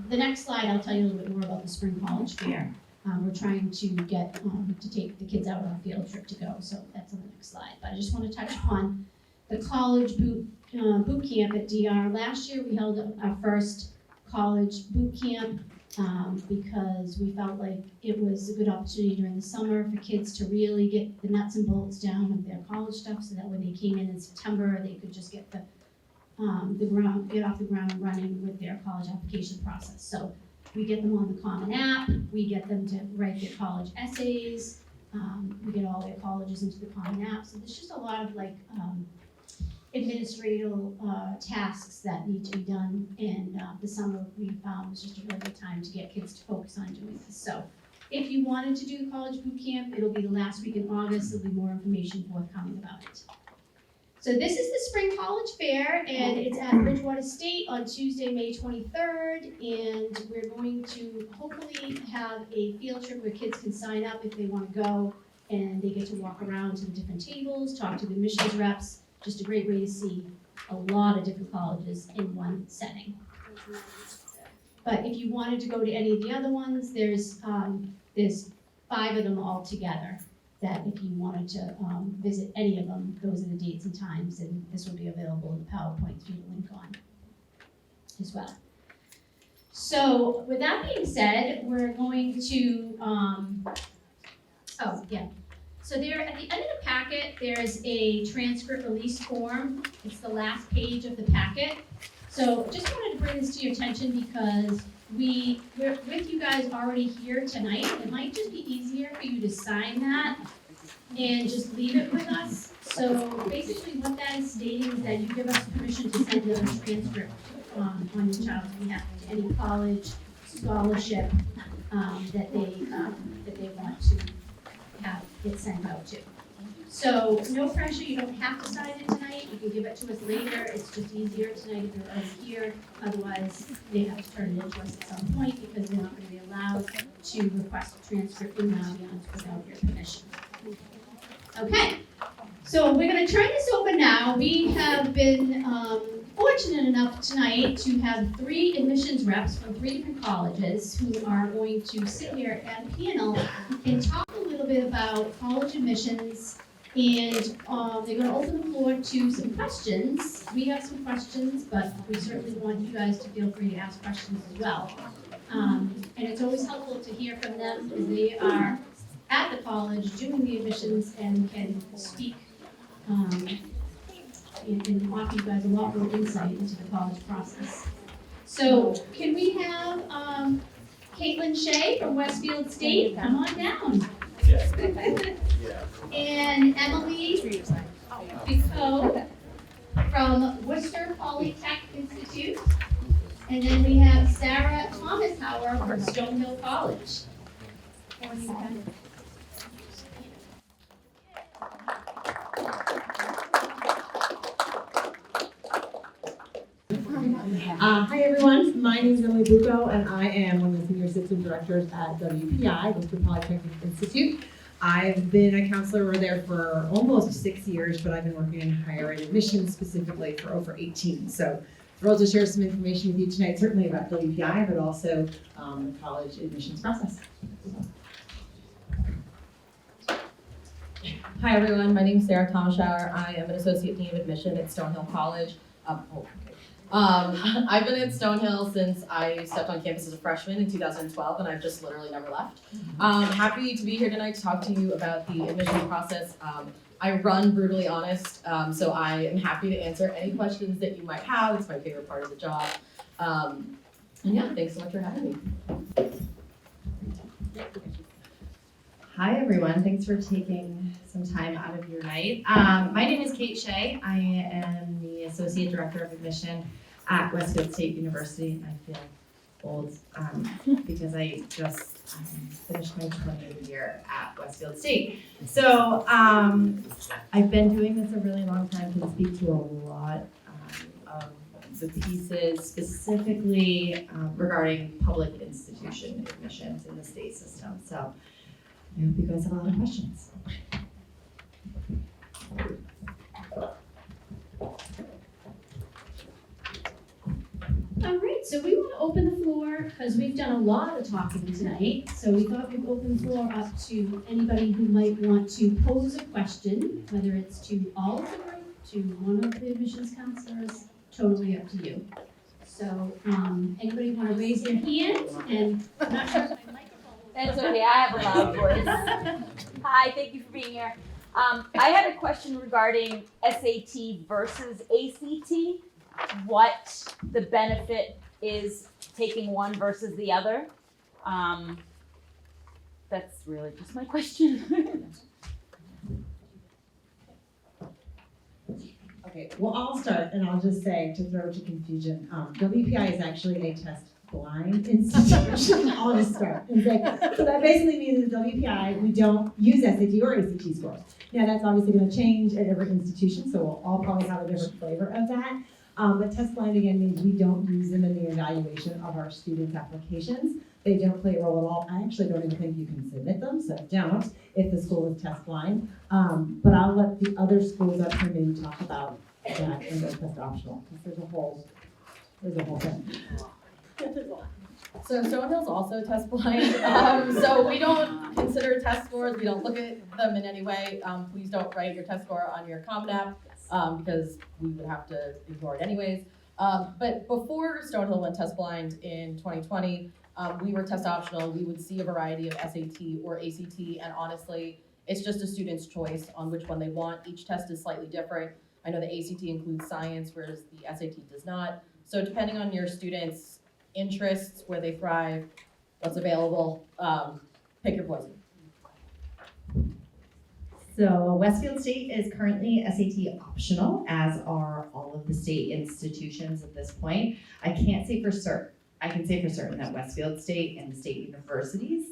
the next slide, I'll tell you a little bit more about the spring college fair. We're trying to get to take the kids out on a field trip to go, so that's on the next slide. But I just want to touch upon the college boot camp at DR. Last year we held our first college boot camp because we felt like it was a good opportunity during the summer for kids to really get the nuts and bolts down of their college stuff, so that when they came in September, they could just get get off the ground running with their college application process. So we get them on the Common App, we get them to write their college essays, we get all their colleges into the Common App. So there's just a lot of administrative tasks that need to be done, and the summer we found was just a really good time to get kids to focus on doing this. So if you wanted to do the college boot camp, it'll be the last week in August. There'll be more information forthcoming about it. So this is the Spring College Fair, and it's at Bridgewater State on Tuesday, May 23rd, and we're going to hopefully have a field trip where kids can sign up if they want to go, and they get to walk around to the different tables, talk to the admissions reps. Just a great way to see a lot of different colleges in one setting. But if you wanted to go to any of the other ones, there's 5 of them all together, that if you wanted to visit any of them, those are the dates and times, and this will be available in the PowerPoint through the link on as well. So with that being said, we're going to, So there, at the end of the packet, there's a transcript release form. It's the last page of the packet. So just wanted to bring this to your attention because we're with you guys already here tonight. It might just be easier for you to sign that and just leave it with us. So basically what that is stating is that you give us permission to send a transcript on your child's behalf to any college, scholarship that they want to have it sent out to. So no pressure, you don't have to sign it tonight, you can give it to us later, it's just easier tonight if you're already here. Otherwise, they have to turn it into us at some point because they're not going to be allowed to request a transcript in Naviance without your permission. Okay, so we're going to turn this over now. We have been fortunate enough tonight to have 3 admissions reps from 3 different colleges who are going to sit here at a panel and talk a little bit about college admissions, and they're going to open the floor to some questions. We have some questions, but we certainly want you guys to feel free to ask questions as well. And it's always helpful to hear from them because they are at the college doing the admissions and can speak and offer you guys a lot more insight into the college process. So can we have Caitlin Shea from Westfield State come on down? And Emily Picot from Worcester Polytech Institute. And then we have Sarah Thomas-Hauer from Stonehill College. Hi everyone, my name is Emily Bucco and I am one of the senior assistant directors at WPI, Worcester Polytechnic Institute. I've been a counselor over there for almost 6 years, but I've been working in higher ed admissions specifically for over 18. So thrilled to share some information with you tonight, certainly about WPI, but also the college admissions process. Hi everyone, my name is Sarah Thomas-Hauer. I am an associate dean of admission at Stonehill College. I've been at Stonehill since I stepped on campus as a freshman in 2012, and I've just literally never left. Happy to be here tonight to talk to you about the admissions process. I run Brutally Honest, so I am happy to answer any questions that you might have. It's my favorite part of the job. And yeah, thanks so much for having me. Hi everyone, thanks for taking some time out of your night. My name is Kate Shea. I am the Associate Director of Admission at Westfield State University. I feel old because I just finished my 20th year at Westfield State. So I've been doing this a really long time, can speak to a lot of the pieces specifically regarding public institution admissions in the state system. So I hope you guys have a lot of questions. All right, so we want to open the floor because we've done a lot of talking tonight. So we thought we'd open the floor up to anybody who might want to pose a question, whether it's to all of the group, to one of the admissions counselors, totally up to you. So anybody want to raise their hand? And I'm not sure if my microphone will. That's okay, I have a loud voice. Hi, thank you for being here. I had a question regarding SAT versus ACT. What the benefit is taking one versus the other. That's really just my question. Okay, well I'll start and I'll just say to throw to confusion, WPI is actually a test blind institution. I'll just start and say, so that basically means that WPI, we don't use SAT or ACT scores. Now that's obviously going to change at every institution, so we'll all probably have a different flavor of that. But test blind again means we don't use them in the evaluation of our students' applications. They don't play a role at all. I actually don't even think you can submit them, so don't if the school is test blind. But I'll let the other schools up here maybe talk about that and go test optional, because there's a whole thing. So Stonehill's also test blind, so we don't consider test scores, we don't look at them in any way. Please don't write your test score on your Common App, because we would have to ignore it anyways. But before Stonehill went test blind in 2020, we were test optional. We would see a variety of SAT or ACT, and honestly, it's just a student's choice on which one they want. Each test is slightly different. I know the ACT includes science, whereas the SAT does not. So depending on your students' interests, where they thrive, what's available, pick your poison. So Westfield State is currently SAT optional, as are all of the state institutions at this point. I can't say for certain. I can say for certain that Westfield State and the state universities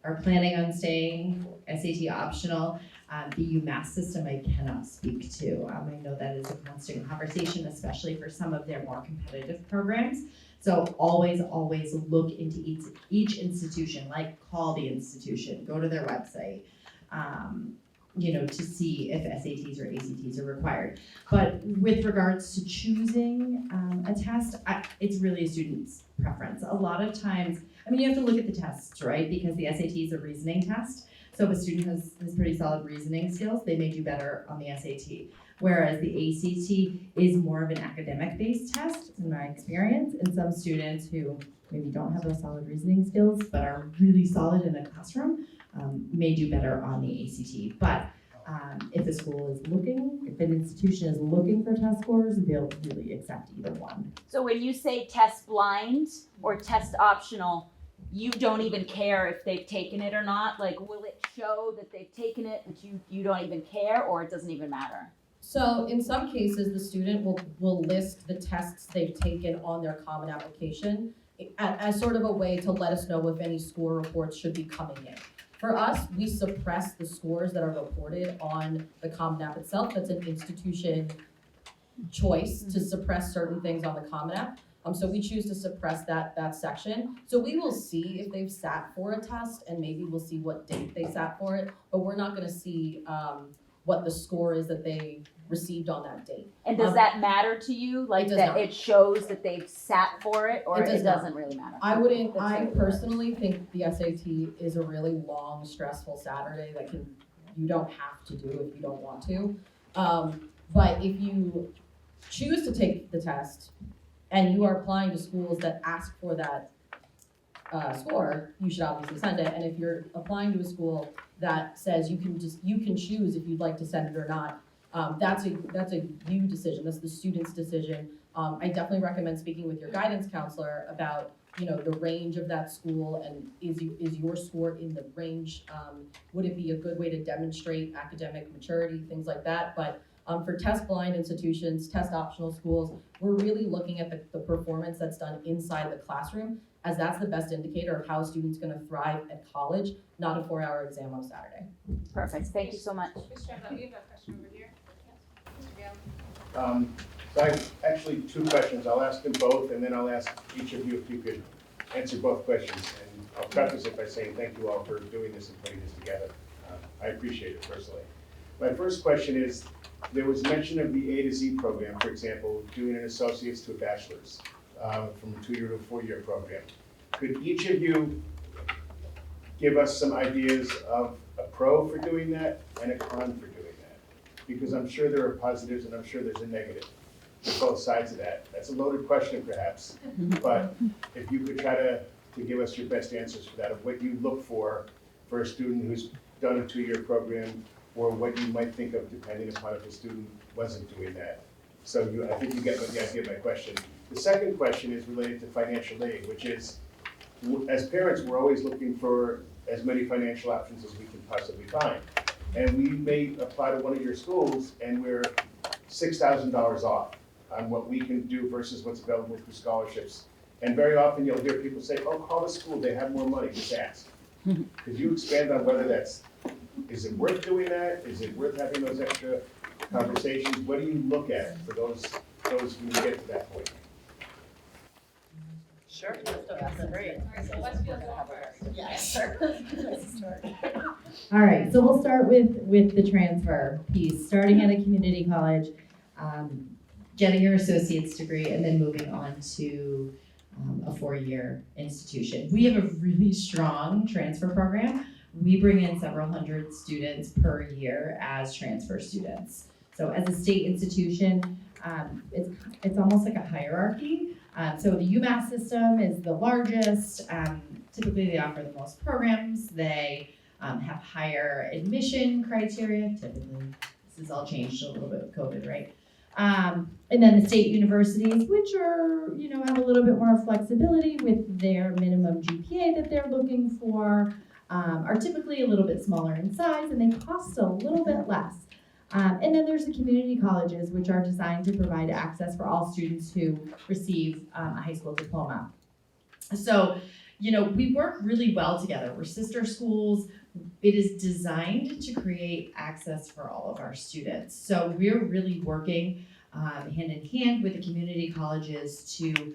are planning on staying SAT optional. The UMass system I cannot speak to. I know that is a constant conversation, especially for some of their more competitive programs. So always look into each institution, like call the institution, go to their website, to see if SATs or ACTs are required. But with regards to choosing a test, it's really a student's preference. A lot of times, you have to look at the tests, right? Because the SAT is a reasoning test. So if a student has pretty solid reasoning skills, they may do better on the SAT. Whereas the ACT is more of an academic-based test, in my experience, and some students who maybe don't have those solid reasoning skills, but are really solid in a classroom, may do better on the ACT. But if the school is looking, if an institution is looking for test scores, they'll really accept either one. So when you say test blind or test optional, you don't even care if they've taken it or not? Like, will it show that they've taken it, but you don't even care, or it doesn't even matter? So in some cases, the student will list the tests they've taken on their Common Application as sort of a way to let us know if any score reports should be coming in. For us, we suppress the scores that are reported on the Common App itself. That's an institution choice to suppress certain things on the Common App. So we choose to suppress that section. So we will see if they've sat for a test, and maybe we'll see what date they sat for it, but we're not gonna see what the score is that they received on that date. And does that matter to you? Like It does that not. It shows that they've sat for it, or It does it not. doesn't really matter? I personally think the SAT is a really long, stressful Saturday that you don't have to do if you don't want to. But if you choose to take the test and you are applying to schools that ask for that score, you should obviously send it. And if you're applying to a school that says you can choose if you'd like to send it or not, that's a you decision. That's the student's decision. I definitely recommend speaking with your guidance counselor about the range of that school, and is your score in the range? Would it be a good way to demonstrate academic maturity, things like that? But for test blind institutions, test optional schools, we're really looking at the performance that's done inside the classroom, as that's the best indicator of how a student's gonna thrive at college, not a 4-hour exam on a Saturday. Perfect, thank you so much. Mr. Emma, we have a question over here. Mr. Gale. So I have actually 2 questions. I'll ask them both, and then I'll ask each of you if you could answer both questions. And I'll preface it by saying thank you all for doing this and putting this together. I appreciate it personally. My first question is, there was mention of the A to Z program, for example, doing an associate's to a bachelor's, from a 2-year to a 4-year program. Could each of you give us some ideas of a pro for doing that and a con for doing that? Because I'm sure there are positives and I'm sure there's a negative to both sides of that. That's a loaded question perhaps, but if you could try to give us your best answers for that, of what you look for a student who's done a 2-year program, or what you might think of depending upon if a student wasn't doing that. So I think you get the idea of my question. The second question is related to financial aid, which is, as parents, we're always looking for as many financial options as we can possibly find. And we may apply to one of your schools and we're $6,000 off on what we can do versus what's available through scholarships. And very often you'll hear people say, oh, call the school, they have more money, just ask. Could you expand on whether is it worth doing that? Is it worth having those extra conversations? What do you look at for those when you get to that point? Sure. That's great. All right, so Westfield's going first. Yes. All right, so we'll start with the transfer piece, starting at a community college, getting your associate's degree, and then moving on to a 4-year institution. We have a really strong transfer program. We bring in several hundred students per year as transfer students. So as a state institution, it's almost like a hierarchy. So the UMass system is the largest. Typically they offer the most programs. They have higher admission criteria. Typically, this has all changed a little bit with COVID, right? And then the state universities, which are, have a little bit more flexibility with their minimum GPA that they're looking for, are typically a little bit smaller in size and they cost a little bit less. And then there's the community colleges, which are designed to provide access for all students who receive a high school diploma. So, we work really well together. We're sister schools. It is designed to create access for all of our students. So we're really working hand in hand with the community colleges to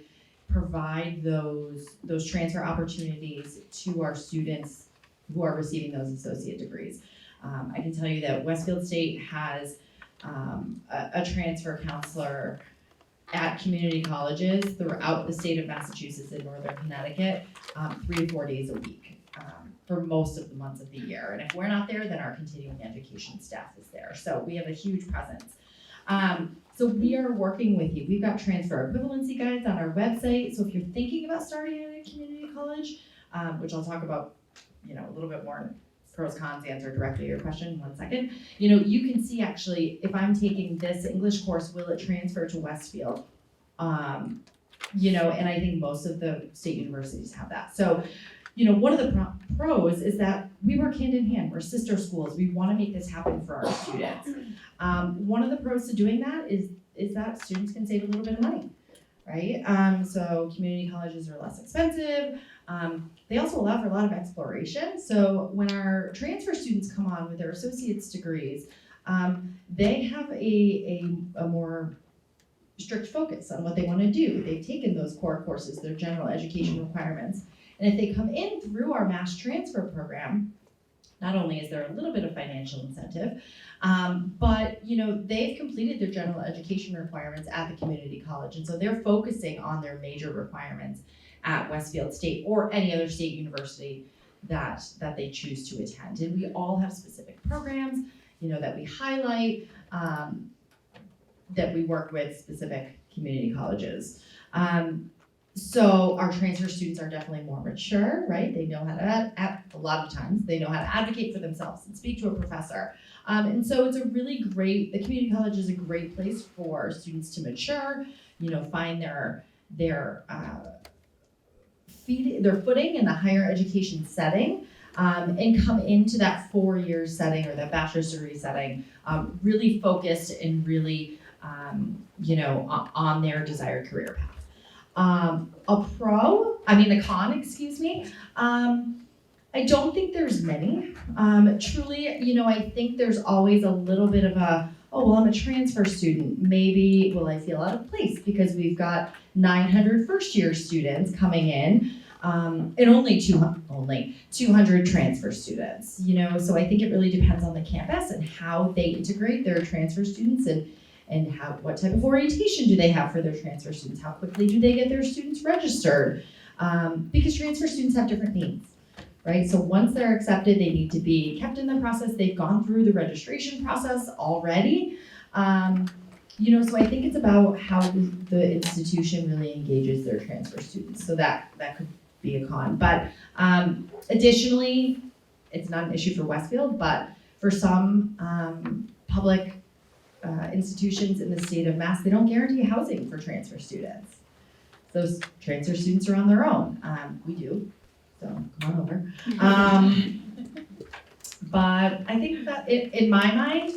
provide those transfer opportunities to our students who are receiving those associate degrees. I can tell you that Westfield State has a transfer counselor at community colleges throughout the state of Massachusetts and northern Connecticut, 3 to 4 days a week for most of the months of the year. And if we're not there, then our continuing education staff is there. So we have a huge presence. So we are working with you. We've got transfer equivalency guides on our website. So if you're thinking about starting at a community college, which I'll talk about, a little bit more pros, cons, answer directly your question in 1 second. You can see actually, if I'm taking this English course, will it transfer to Westfield? And I think most of the state universities have that. So, one of the pros is that we work hand in hand. We're sister schools. We want to make this happen for our students. One of the pros to doing that is that students can save a little bit of money, right? So community colleges are less expensive. They also allow for a lot of exploration. So when our transfer students come on with their associate's degrees, they have a more strict focus on what they want to do. They've taken those core courses, their general education requirements. And if they come in through our mass transfer program, not only is there a little bit of financial incentive, but they've completed their general education requirements at the community college. And so they're focusing on their major requirements at Westfield State or any other state university that they choose to attend. And we all have specific programs, that we highlight, that we work with specific community colleges. So our transfer students are definitely more mature, right? They know how to, a lot of times, they know how to advocate for themselves and speak to a professor. And so it's a really great, the community college is a great place for students to mature, find their footing in the higher education setting, and come into that 4-year setting or that bachelor's degree setting, really focused and really, on their desired career path. A con, excuse me. I don't think there's many. Truly, I think there's always a little bit of I'm a transfer student. Maybe will I feel out of place because we've got 900 first-year students coming in, and only 200 transfer students. So I think it really depends on the campus and how they integrate their transfer students and what type of orientation do they have for their transfer students? How quickly do they get their students registered? Because transfer students have different needs, right? So once they're accepted, they need to be kept in the process. They've gone through the registration process already. So I think it's about how the institution really engages their transfer students. So that could be a con. But additionally, it's not an issue for Westfield, but for some public institutions in the state of Mass, they don't guarantee housing for transfer students. Those transfer students are on their own. We do, so come on over. But I think that in my mind,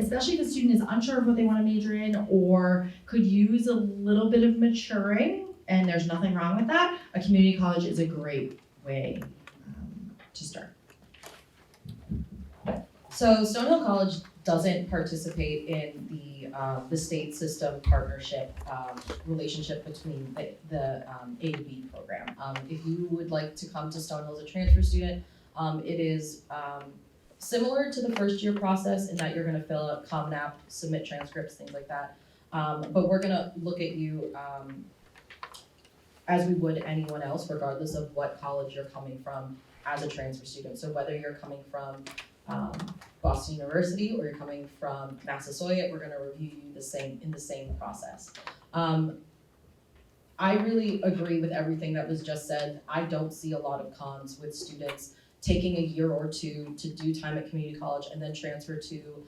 especially if a student is unsure of what they want to major in or could use a little bit of maturing, and there's nothing wrong with that, a community college is a great way to start. So Stonehill College doesn't participate in the state system partnership relationship between the A to B program. If you would like to come to Stonehill as a transfer student, it is similar to the first year process in that you're going to fill out Common App, submit transcripts, things like that. But we're going to look at you as we would anyone else, regardless of what college you're coming from as a transfer student. So whether you're coming from Boston University or you're coming from Massasoit, we're gonna review you in the same process. I really agree with everything that was just said. I don't see a lot of cons with students taking a year or two to do time at community college and then transfer to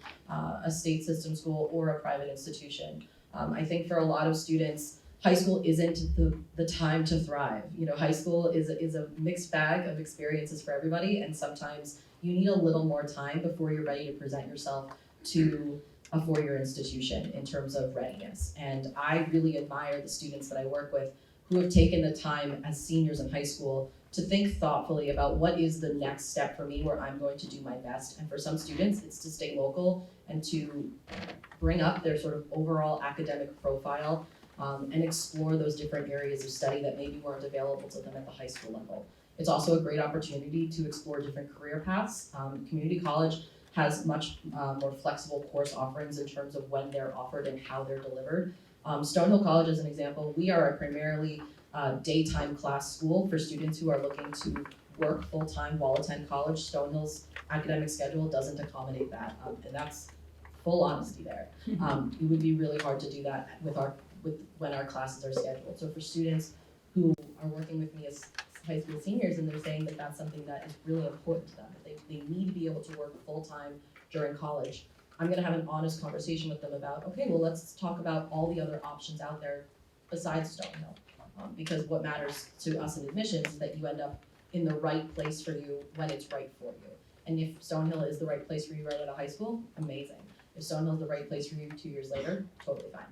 a state system school or a private institution. I think for a lot of students, high school isn't the time to thrive. You know, high school is a mixed bag of experiences for everybody, and sometimes you need a little more time before you're ready to present yourself to a four-year institution in terms of readiness. And I really admire the students that I work with who have taken the time as seniors in high school to think thoughtfully about what is the next step for me where I'm going to do my best. And for some students, it's to stay local and to bring up their sort of overall academic profile and explore those different areas of study that maybe weren't available to them at the high school level. It's also a great opportunity to explore different career paths. Community college has much more flexible course offerings in terms of when they're offered and how they're delivered. Stonehill College, as an example, we are a primarily daytime class school for students who are looking to work full-time while attend college. Stonehill's academic schedule doesn't accommodate that, and that's full honesty there. It would be really hard to do that when our classes are scheduled. So for students who are working with me as high school seniors and they're saying that that's something that is really important to them, that they need to be able to work full-time during college, I'm gonna have an honest conversation with them about, okay, well, let's talk about all the other options out there besides Stonehill. Because what matters to us in admissions is that you end up in the right place for you when it's right for you. And if Stonehill is the right place for you right out of high school, amazing. If Stonehill is the right place for you 2 years later, totally fine.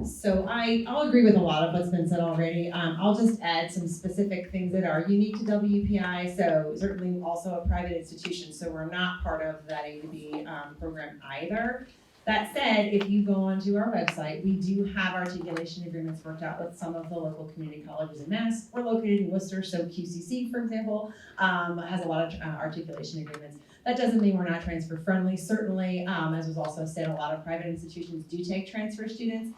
So I'll agree with a lot of what's been said already. I'll just add some specific things that are unique to WPI. So certainly also a private institution, so we're not part of that A to B program either. That said, if you go onto our website, we do have articulation agreements worked out with some of the local community colleges in Mass. We're located in Worcester, so QCC, for example, has a lot of articulation agreements. That doesn't mean we're not transfer friendly. Certainly, as was also said, a lot of private institutions do take transfer students.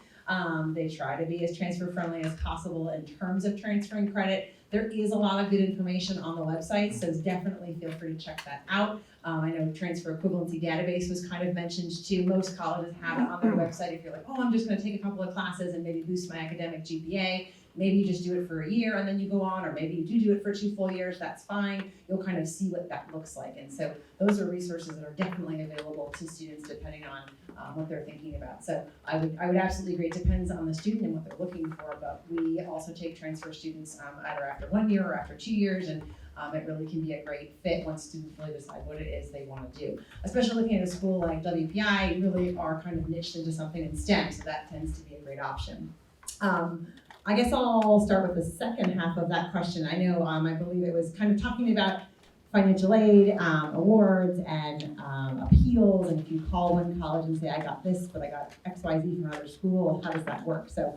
They try to be as transfer friendly as possible in terms of transferring credit. There is a lot of good information on the website, so definitely feel free to check that out. I know transfer equivalency database was kind of mentioned too. Most colleges have it on their website. If you're like, oh, I'm just gonna take a couple of classes and maybe boost my academic GPA, maybe you just do it for a year and then you go on, or maybe you do it for 2 full years, that's fine. You'll kind of see what that looks like. And so those are resources that are definitely available to students depending on what they're thinking about. So I would absolutely agree, it depends on the student and what they're looking for, but we also take transfer students either after 1 year or after 2 years, and it really can be a great fit once students really decide what it is they want to do. Especially looking at a school like WPI, you really are kind of niched into something in STEM, so that tends to be a great option. I guess I'll start with the second half of that question. I know, I believe it was kind of talking about financial aid, awards, and appeals, and if you call one college and say, I got this, but I got XYZ from another school, how does that work? So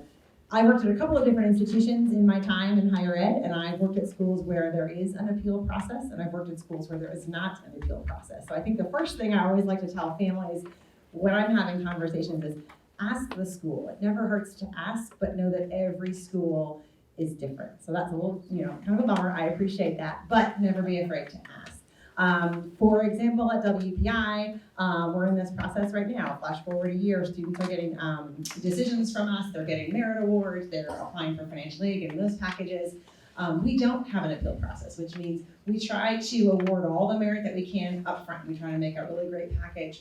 I worked at a couple of different institutions in my time in higher ed, and I've worked at schools where there is an appeal process, and I've worked at schools where there is not an appeal process. So I think the first thing I always like to tell families when I'm having conversations is, ask the school. It never hurts to ask, but know that every school is different. So that's a little, kind of a bummer. I appreciate that, but never be afraid to ask. For example, at WPI, we're in this process right now. Flash forward a year, students are getting decisions from us. They're getting merit awards. They're applying for financial aid, getting those packages. We don't have an appeal process, which means we try to award all the merit that we can upfront. We try to make a really great package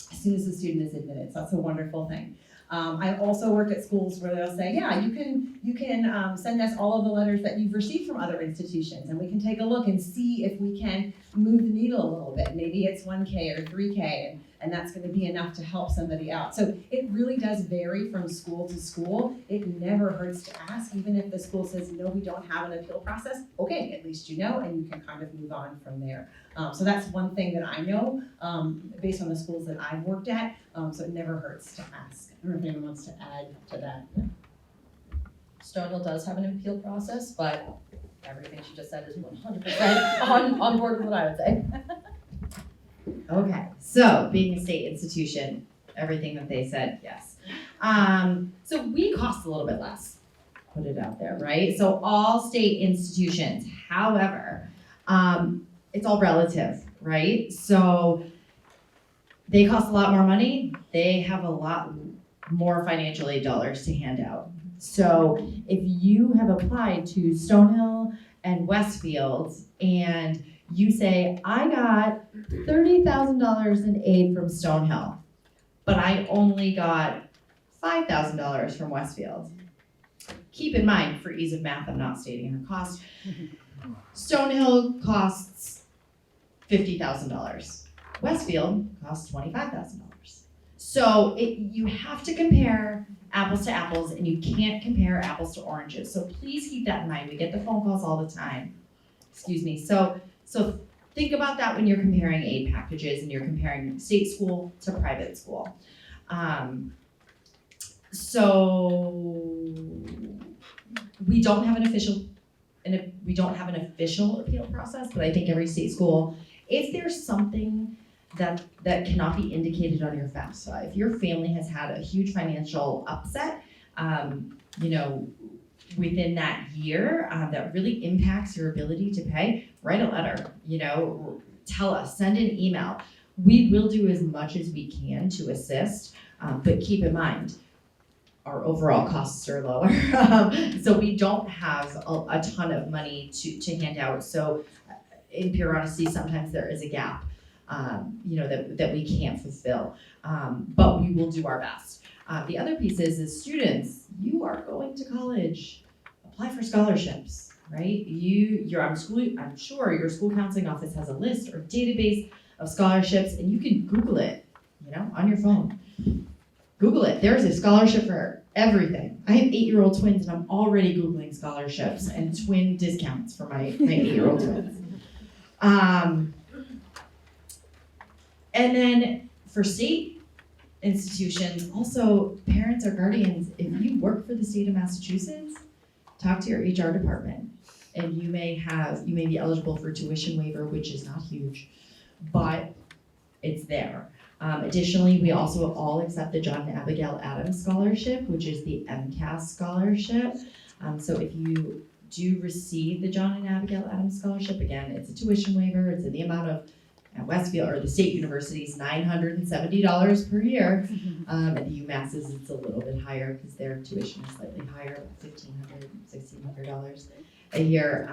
as soon as the student is admitted. So that's a wonderful thing. I also work at schools where they'll say, yeah, you can send us all of the letters that you've received from other institutions, and we can take a look and see if we can move the needle a little bit. Maybe it's 1K or 3K, and that's going to be enough to help somebody out. So it really does vary from school to school. It never hurts to ask, even if the school says, no, we don't have an appeal process. Okay, at least you know, and you can kind of move on from there. So that's one thing that I know based on the schools that I've worked at, so it never hurts to ask. I don't know if anyone wants to add to that. Stonehill does have an appeal process, but everything she just said is 100% on board with what I would say. Okay, so being a state institution, everything that they said, yes. So we cost a little bit less. put it out there, right? So all state institutions, however, it's all relative, right? So they cost a lot more money, they have a lot more financial aid dollars to hand out. So if you have applied to Stonehill and Westfield and you say, I got $30,000 in aid from Stonehill, but I only got $5,000 from Westfield. Keep in mind, for ease of math, I'm not stating her cost. Stonehill costs $50,000. Westfield costs $25,000. So you have to compare apples to apples, and you can't compare apples to oranges. So please keep that in mind. We get the phone calls all the time. Excuse me. So think about that when you're comparing aid packages and you're comparing state school to private school. So we don't have an official appeal process, but I think every state school, if there's something that cannot be indicated on your FAFSA, if your family has had a huge financial upset, within that year that really impacts your ability to pay, write a letter, tell us, send an email. We will do as much as we can to assist, but keep in mind, our overall costs are lower. So we don't have a ton of money to hand out. So in pure honesty, sometimes there is a gap, that we can't fulfill, but we will do our best. The other piece is students, you are going to college, apply for scholarships, right? I'm sure your school counseling office has a list or database of scholarships, and you can Google it, on your phone. Google it. There's a scholarship for everything. I have 8-year-old twins, and I'm already Googling scholarships and twin discounts for my 8-year-old twins. And then for state institutions, also parents or guardians, if you work for the state of Massachusetts, talk to your HR department, and you may be eligible for tuition waiver, which is not huge, but it's there. Additionally, we also all accept the John and Abigail Adams Scholarship, which is the MCAS scholarship. So if you do receive the John and Abigail Adams Scholarship, again, it's a tuition waiver. It's in the amount of, at Westfield, or the state universities, $970 per year. At the UMass's, it's a little bit higher because their tuition is slightly higher, $1,500, $1,600 a year.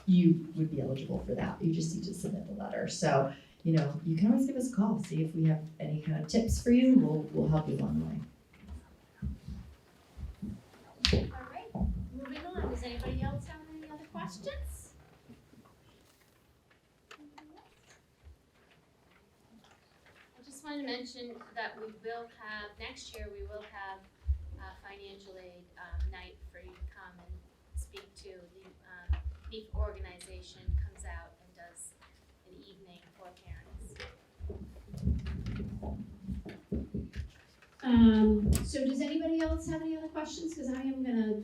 You would be eligible for that. You just need to submit the letter. So, you can always give us a call, see if we have any kind of tips for you. We'll help you along the way. All right, moving on. Does anybody else have any other questions? I just want to mention that next year, we will have a financial aid night for you to come and speak to. The NEEP organization comes out and does an evening for parents. So does anybody else have any other questions? Because I am gonna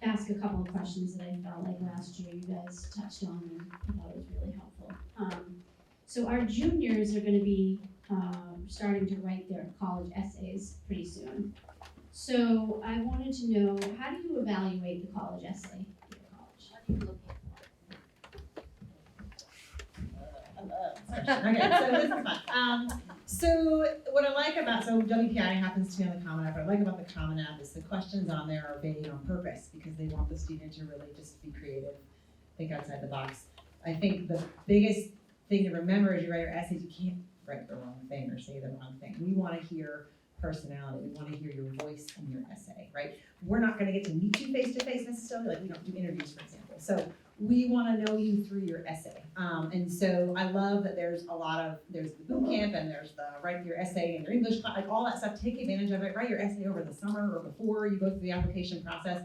ask a couple of questions that I felt like last year you guys touched on and I thought it was really helpful. So our juniors are gonna be starting to write their college essays pretty soon. So I wanted to know, how do you evaluate the college essay for your college? What are you looking Okay, so this is fun. So what I like about, WPI happens to be on the Common App. What I like about the Common App is the questions on there are made on purpose because they want the student to really just be creative, think outside the box. I think the biggest thing to remember as you write your essays, you can't write the wrong thing or say the wrong thing. We want to hear personality. We want to hear your voice in your essay, right? We're not going to get to meet you face to face necessarily, like we don't do interviews, for example. So we want to know you through your essay. And so I love that there's the boot camp and there's the write your essay and your English class, like all that stuff. Take advantage of it. Write your essay over the summer or before you go through the application process.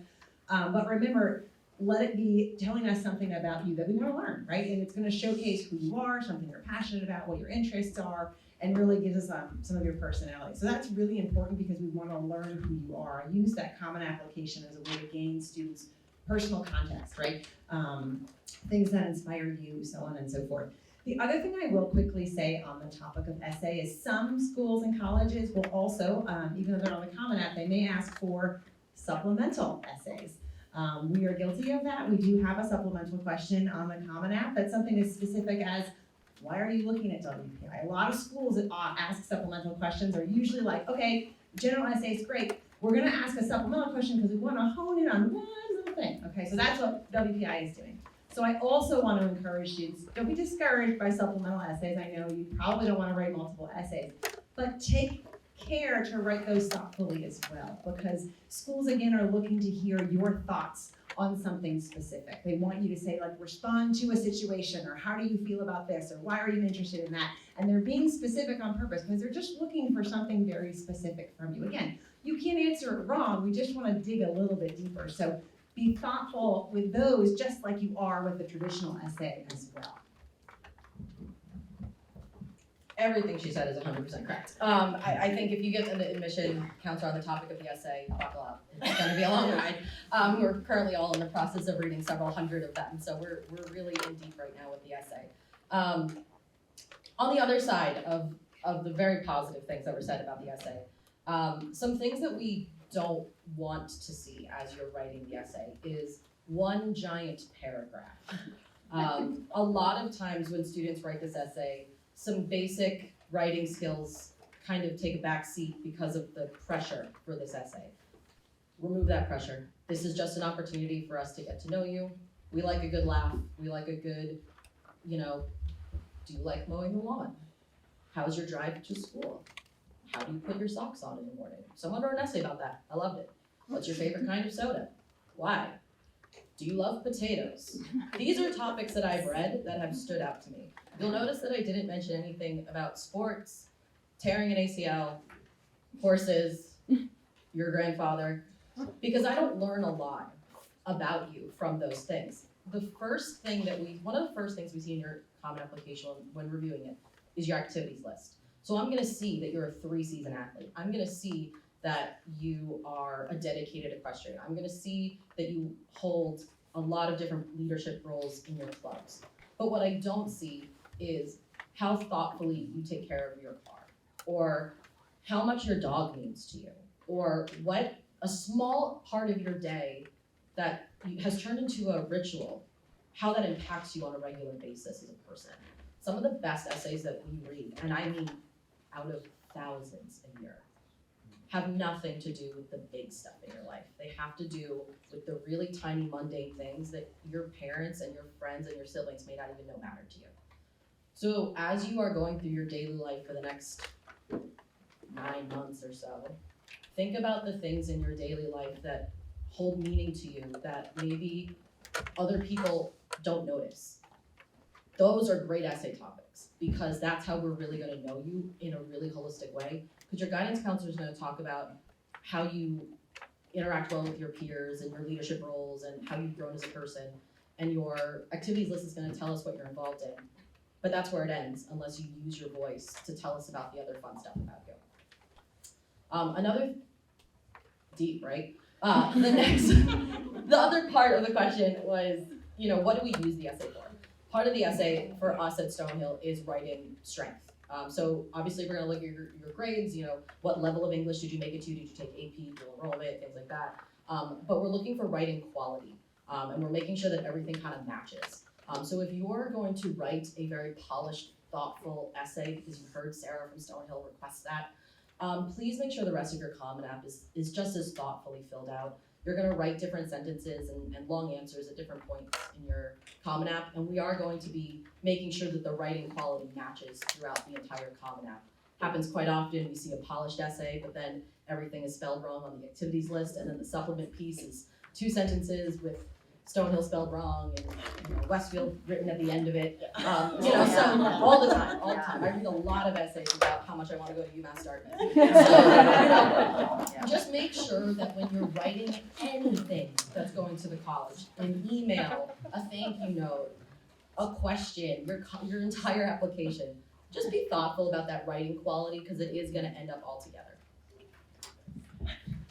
But remember, let it be telling us something about you that we want to learn, right? And it's going to showcase who you are, something you're passionate about, what your interests are, and really gives us some of your personality. So that's really important because we want to learn who you are. I use that common application as a way to gain students' personal context, right? Things that inspire you, so on and so forth. The other thing I will quickly say on the topic of essay is some schools and colleges will also, even though they're on the Common App, they may ask for supplemental essays. We are guilty of that. We do have a supplemental question on the Common App that's something as specific as, why are you looking at WPI? A lot of schools that ask supplemental questions are usually like, okay, general essay is great. We're gonna ask a supplemental question because we wanna hone in on one little thing. Okay, so that's what WPI is doing. So I also want to encourage students, don't be discouraged by supplemental essays. I know you probably don't want to write multiple essays, but take care to write those thoughtfully as well, because schools again are looking to hear your thoughts on something specific. They want you to say, like, respond to a situation, or how do you feel about this, or why are you interested in that? And they're being specific on purpose because they're just looking for something very specific from you. Again, you can't answer it wrong, we just want to dig a little bit deeper. So be thoughtful with those just like you are with the traditional essay as well. Everything she said is 100% correct. I think if you get an admission counselor on the topic of the essay, buckle up. It's going to be a long ride. We're currently all in the process of reading several hundred of them, so we're really in deep right now with the essay. On the other side of the very positive things that were said about the essay, some things that we don't want to see as you're writing the essay is one giant paragraph. A lot of times when students write this essay, some basic writing skills kind of take a back seat because of the pressure for this essay. Remove that pressure. This is just an opportunity for us to get to know you. We like a good laugh. We like a good, do you like mowing the lawn? How's your drive to school? How do you put your socks on in the morning? Someone wrote an essay about that. I loved it. What's your favorite kind of soda? Why? Do you love potatoes? These are topics that I've read that have stood out to me. You'll notice that I didn't mention anything about sports, tearing an ACL, horses, your grandfather, because I don't learn a lot about you from those things. One of the first things we see in your common application when reviewing it is your activities list. So I'm gonna see that you're a 3-season athlete. I'm gonna see that you are a dedicated equestrian. I'm gonna see that you hold a lot of different leadership roles in your clubs. But what I don't see is how thoughtfully you take care of your car, or how much your dog means to you, or what a small part of your day that has turned into a ritual, how that impacts you on a regular basis as a person. Some of the best essays that we read, and I mean out of thousands a year, have nothing to do with the big stuff in your life. They have to do with the really tiny mundane things that your parents and your friends and your siblings may not even know matter to you. So as you are going through your daily life for the next 9 months or so, think about the things in your daily life that hold meaning to you that maybe other people don't notice. Those are great essay topics because that's how we're really going to know you in a really holistic way. Because your guidance counselor is going to talk about how you interact well with your peers and your leadership roles and how you've grown as a person. And your activities list is going to tell us what you're involved in. But that's where it ends unless you use your voice to tell us about the other fun stuff about you. Another deep, right? The other part of the question was, what do we use the essay for? Part of the essay for us at Stonehill is writing strength. So obviously we're gonna look at your grades, what level of English did you make it to? Did you take AP, dual enrollment, things like that. But we're looking for writing quality, and we're making sure that everything kind of matches. So if you're going to write a very polished, thoughtful essay, because you heard Sarah from Stonehill request that, please make sure the rest of your Common App is just as thoughtfully filled out. You're gonna write different sentences and long answers at different points in your Common App, and we are going to be making sure that the writing quality matches throughout the entire Common App. Happens quite often, we see a polished essay, but then everything is spelled wrong on the activities list, and then the supplement piece is 2 sentences with Stonehill spelled wrong and Westfield written at the end of it. So all the time. I read a lot of essays about how much I want to go to UMass Dartmouth. So just make sure that when you're writing anything that's going to the college, an email, a thank you note, a question, your entire application, just be thoughtful about that writing quality because it is going to end up all together.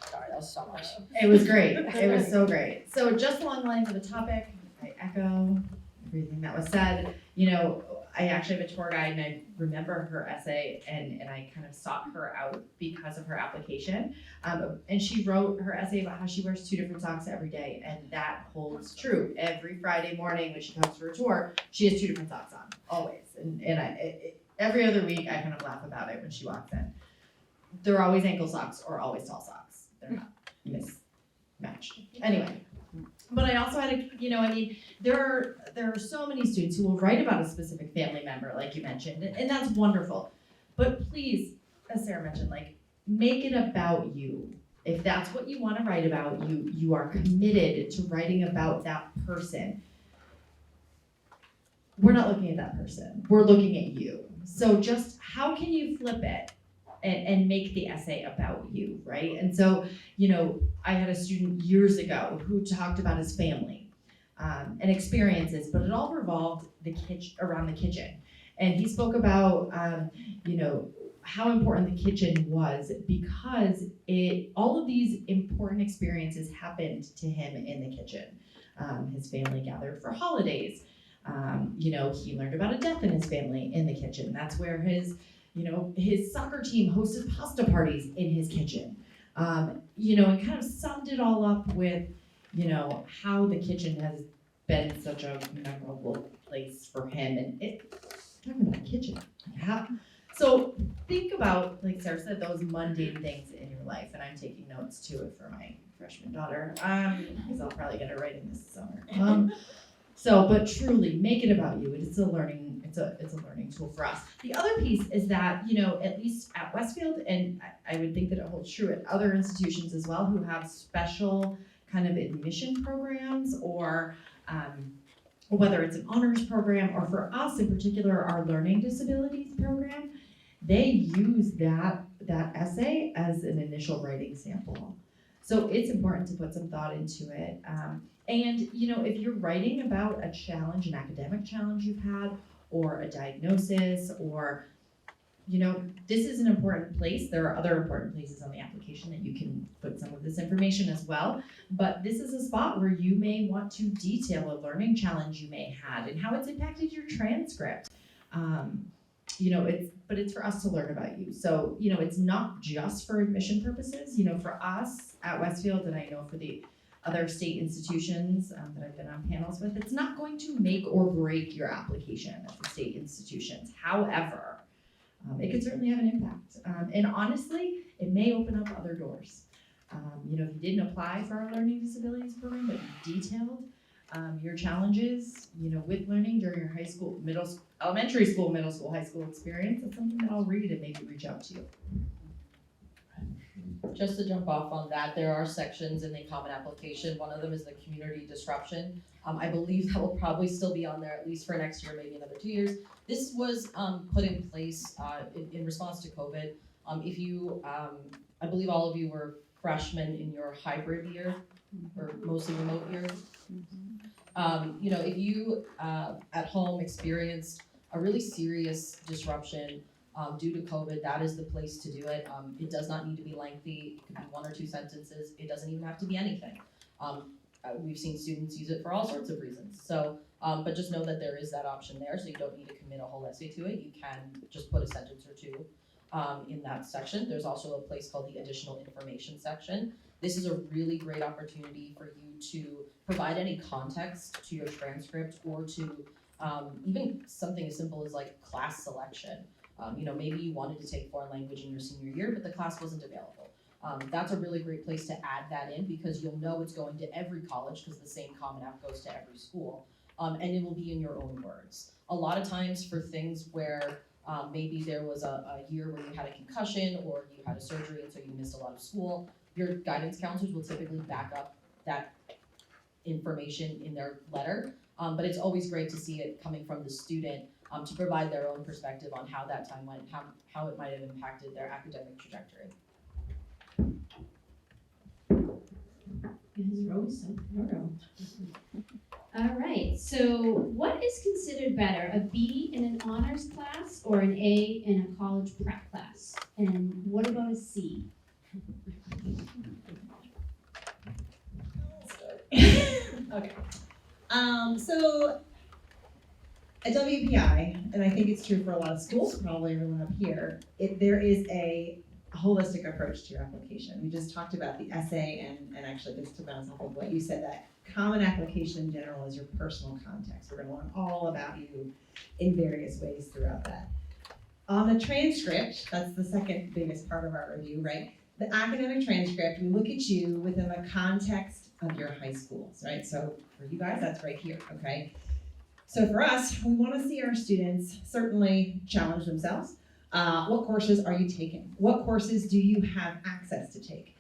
Sorry, that was so much. It was great. It was so great. So just along the lines of the topic, I echo everything that was said. I actually have a tour guide and I remember her essay and I kind of sought her out because of her application. And she wrote her essay about how she wears 2 different socks every day, and that holds true. Every Friday morning when she comes for a tour, she has 2 different socks on, always. And every other week I kind of laugh about it when she walks in. They're always ankle socks or always tall socks. They're not mismatched. Anyway. But I also had there are so many students who will write about a specific family member, like you mentioned, and that's wonderful. But please, as Sarah mentioned, like, make it about you. If that's what you want to write about, you are committed to writing about that person. We're not looking at that person. We're looking at you. So just how can you flip it and make the essay about you, right? And so, I had a student years ago who talked about his family and experiences, but it all revolved around the kitchen. And he spoke about, how important the kitchen was because all of these important experiences happened to him in the kitchen. His family gathered for holidays. He learned about a death in his family in the kitchen. That's where his soccer team hosted pasta parties in his kitchen. And kind of summed it all up with, how the kitchen has been such a memorable place for him. And talking about kitchen, so think about, like Sarah said, those mundane things in your life. And I'm taking notes to it for my freshman daughter, because I'll probably get her writing this summer. But truly, make it about you. It's a learning tool for us. The other piece is that, at least at Westfield, and I would think that it holds true at other institutions as well, who have special kind of admission programs, or whether it's an honors program, or for us in particular, our learning disabilities program, they use that essay as an initial writing sample. So it's important to put some thought into it. And if you're writing about a challenge, an academic challenge you've had, or a diagnosis, or this is an important place. There are other important places on the application that you can put some of this information as well. But this is a spot where you may want to detail a learning challenge you may have and how it's impacted your transcript. But it's for us to learn about you. So, it's not just for admission purposes. For us at Westfield, and I know for the other state institutions that I've been on panels with, it's not going to make or break your application at the state institutions. However, it could certainly have an impact. And honestly, it may open up other doors. If you didn't apply for our learning disabilities program, but you detailed your challenges, with learning during your elementary school, middle school, high school experience, that's something that I'll read and maybe reach out to you. Just to jump off on that, there are sections in the common application. One of them is the community disruption. I believe that will probably still be on there at least for next year, maybe another 2 years. This was put in place in response to COVID. If you, I believe all of you were freshmen in your hybrid year, or mostly remote year. If you at home experienced a really serious disruption due to COVID, that is the place to do it. It does not need to be lengthy. It could be 1 or 2 sentences. It doesn't even have to be anything. We've seen students use it for all sorts of reasons. So, but just know that there is that option there, so you don't need to commit a whole essay to it. You can just put a sentence or 2 in that section. There's also a place called the additional information section. This is a really great opportunity for you to provide any context to your transcript, or to even something as simple as like class selection. Maybe you wanted to take foreign language in your senior year, but the class wasn't available. That's a really great place to add that in, because you'll know it's going to every college, because the same Common App goes to every school, and it will be in your own words. A lot of times for things where maybe there was a year where you had a concussion or you had a surgery and so you missed a lot of school, your guidance counselors will typically back up that information in their letter, but it's always great to see it coming from the student to provide their own perspective on how that time went, how it might have impacted their academic trajectory. You guys are always so thorough. All right, so what is considered better, a B in an honors class or an A in a college prep class? And what about a C? Okay. So At WPI, and I think it's true for a lot of schools, probably everyone up here, there is a holistic approach to your application. We just talked about the essay and actually just to bounce off of what you said, that common application in general is your personal context. We're gonna learn all about you in various ways throughout that. On the transcript, that's the second biggest part of our review, right? The academic transcript, we look at you within the context of your high schools, right? So for you guys, that's right here, okay? So for us, we want to see our students certainly challenge themselves. What courses are you taking? What courses do you have access to take?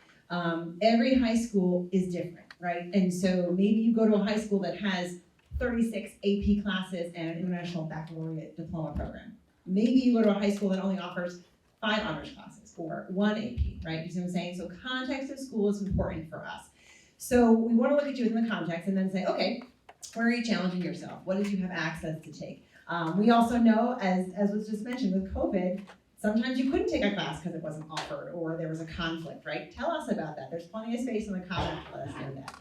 Every high school is different, right? And so maybe you go to a high school that has 36 AP classes and an International Baccalaureate Diploma program. Maybe you go to a high school that only offers 5 honors classes or 1 AP, right? You see what I'm saying? So context of school is important for us. So we want to look at you within the context and then say, okay, where are you challenging yourself? What did you have access to take? We also know, as was just mentioned with COVID, sometimes you couldn't take a class because it wasn't offered or there was a conflict, right? Tell us about that. There's plenty of space in the comments to let us know that.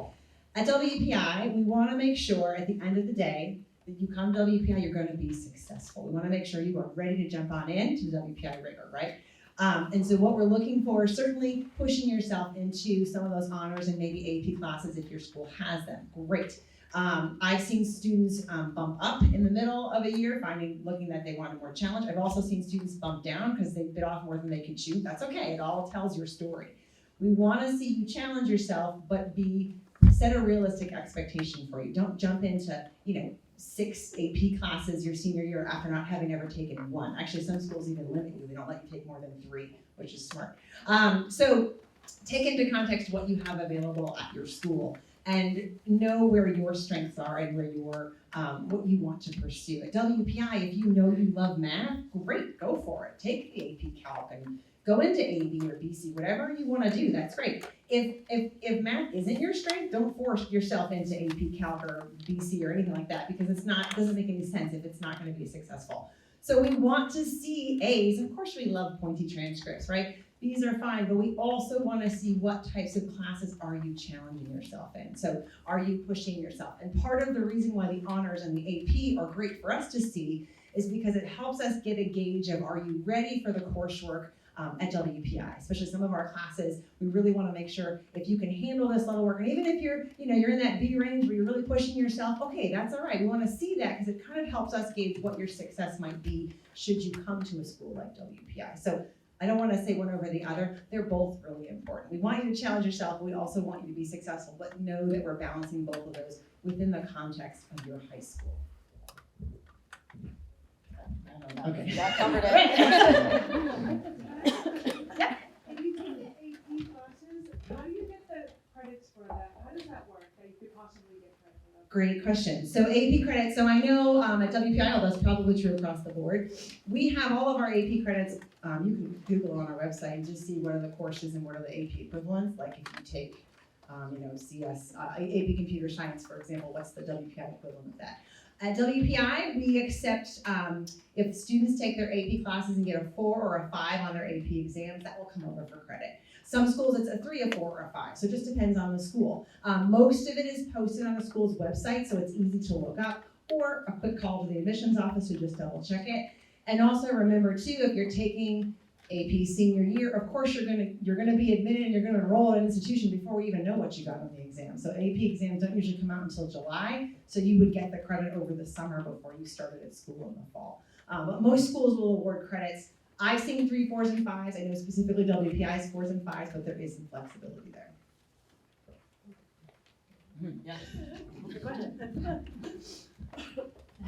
At WPI, we want to make sure at the end of the day that you come to WPI, you're going to be successful. We want to make sure you are ready to jump on into the WPI rigor, right? And so what we're looking for is certainly pushing yourself into some of those honors and maybe AP classes if your school has them. Great. I've seen students bump up in the middle of a year, looking that they wanted more challenge. I've also seen students bump down because they bit off more than they could chew. That's okay, it all tells your story. We want to see you challenge yourself, but set a realistic expectation for you. Don't jump into, 6 AP classes your senior year after not having ever taken 1. Actually, some schools even limit you. They don't let you take more than 3, which is smart. So take into context what you have available at your school and know where your strengths are and where what you want to pursue. At WPI, if you know you love math, great, go for it. Take the AP Calc and go into AB or BC, whatever you want to do, that's great. If math isn't your strength, don't force yourself into AP Calc or BC or anything like that because it doesn't make any sense if it's not going to be successful. So we want to see A's. Of course, we love pointy transcripts, right? These are fine, but we also want to see what types of classes are you challenging yourself in. So are you pushing yourself? And part of the reason why the honors and the AP are great for us to see is because it helps us get a gauge of are you ready for the coursework at WPI, especially some of our classes. We really want to make sure if you can handle this level work, and even if you're in that B range where you're really pushing yourself, okay, that's all right. We want to see that because it kind of helps us gauge what your success might be should you come to a school like WPI. So I don't want to say one over the other. They're both really important. We want you to challenge yourself, but we also want you to be successful, but know that we're balancing both of those within the context of your high school. Okay. That covered it. Yeah. If you take the AP classes, how do you get the credits for that? How does that work, that you could possibly get credit for that? Great question. So AP credits, so I know at WPI, although that's probably true across the board, we have all of our AP credits, you can Google on our website and just see what are the courses and what are the AP equivalents, like if you take, CS, AP Computer Science, for example, what's the WPI equivalent of that? At WPI, we accept, if students take their AP classes and get a 4 or a 5 on their AP exams, that will come over for credit. Some schools, it's a 3, a 4, or a 5, so it just depends on the school. Most of it is posted on the school's website, so it's easy to look up, or a quick call to the admissions office to just double check it. And also remember too, if you're taking AP senior year, of course you're gonna be admitted and you're gonna enroll at an institution before we even know what you got on the exam. So AP exams don't usually come out until July, so you would get the credit over the summer before you started at school in the fall. But most schools will award credits. I've seen 3, 4s, and 5s. I know specifically WPI's 4s and 5s, but there is some flexibility there. Yeah.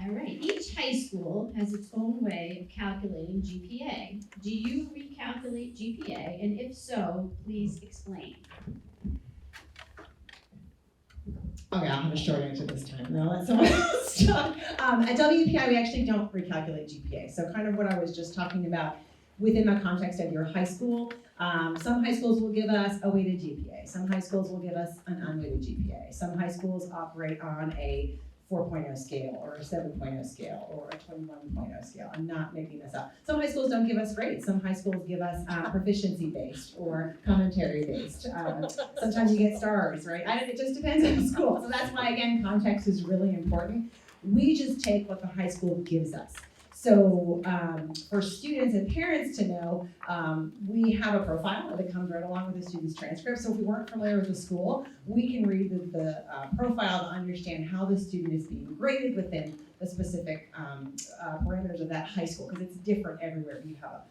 All right, each high school has its own way of calculating GPA. Do you recalculate GPA, and if so, please explain. Okay, I'll have a short answer this time, and I'll let someone else talk. At WPI, we actually don't recalculate GPA. So kind of what I was just talking about within the context of your high school. Some high schools will give us a weighted GPA. Some high schools will give us an unweighted GPA. Some high schools operate on a 4.0 scale or a 7.0 scale or a 21.0 scale. I'm not making this up. Some high schools don't give us grades. Some high schools give us proficiency based or commentary based. Sometimes you get stars, right? It just depends on the school. So that's why, again, context is really important. We just take what the high school gives us. So for students and parents to know, we have a profile that comes right along with the student's transcript. So if we weren't familiar with the school, we can read the profile to understand how the student is being graded within the specific parameters of that high school, because it's different everywhere. You have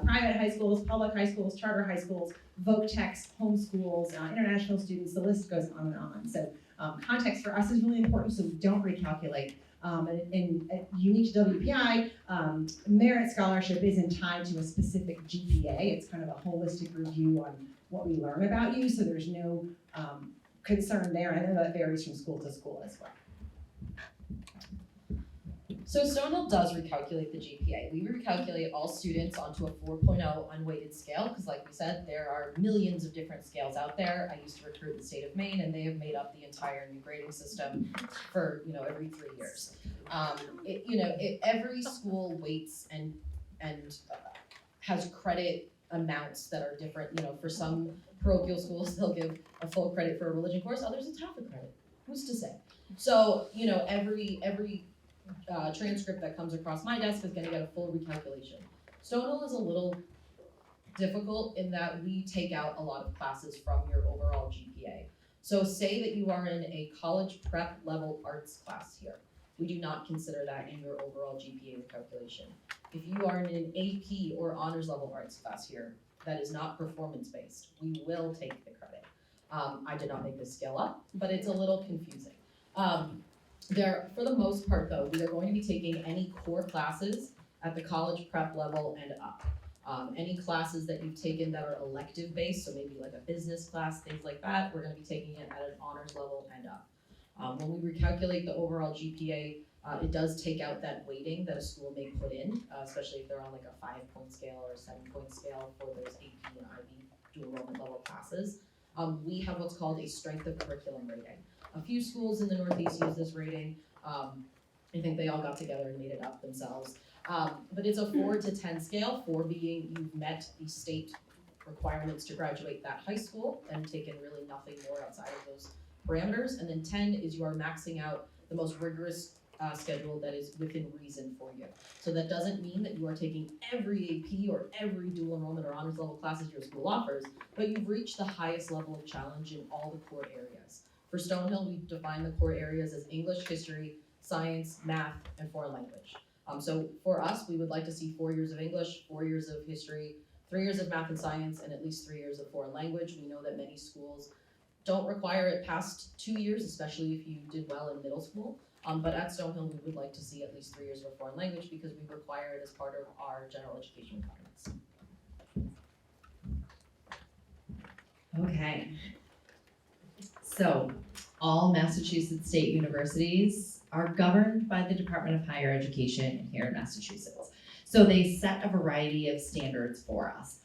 private high schools, public high schools, charter high schools, voc techs, homeschools, international students, the list goes on and on. So context for us is really important, so we don't recalculate. And unique to WPI, merit scholarship isn't tied to a specific GPA. It's kind of a holistic review on what we learn about you, so there's no concern there. I know that varies from school to school as well. So Stonehill does recalculate the GPA. We recalculate all students onto a 4.0 unweighted scale, because like we said, there are millions of different scales out there. I used to recruit in the state of Maine, and they have made up the entire new grading system for, every 3 years. Every school weights and has credit amounts that are different. For some parochial schools, they'll give a full credit for a religion course, others it's half a credit. Who's to say? So, every transcript that comes across my desk is going to get a full recalculation. Stonehill is a little difficult in that we take out a lot of classes from your overall GPA. So say that you are in a college prep level arts class here. We do not consider that in your overall GPA recalculation. If you are in an AP or honors level arts class here, that is not performance based. We will take the credit. I did not make this scale up, but it's a little confusing. For the most part though, we are going to be taking any core classes at the college prep level and up. Any classes that you've taken that are elective based, so maybe like a business class, things like that, we're gonna be taking it at an honors level and up. When we recalculate the overall GPA, it does take out that weighting that a school may put in, especially if they're on like a 5-point scale or a 7-point scale for those AP and IB dual enrollment level classes. We have what's called a strength of curriculum rating. A few schools in the Northeast use this rating. I think they all got together and made it up themselves. But it's a 4 to 10 scale, 4 being you've met the state requirements to graduate that high school and taken really nothing more outside of those parameters. And then 10 is you are maxing out the most rigorous schedule that is within reason for you. So that doesn't mean that you are taking every AP or every dual enrollment or honors level classes your school offers, but you've reached the highest level of challenge in all the core areas. For Stonehill, we define the core areas as English, history, science, math, and foreign language. So for us, we would like to see 4 years of English, 4 years of history, 3 years of math and science, and at least 3 years of foreign language. We know that many schools don't require it past 2 years, especially if you did well in middle school. But at Stonehill, we would like to see at least 3 years of a foreign language because we require it as part of our general education requirements. Okay. So, all Massachusetts state universities are governed by the Department of Higher Education here in Massachusetts. So they set a variety of standards for us.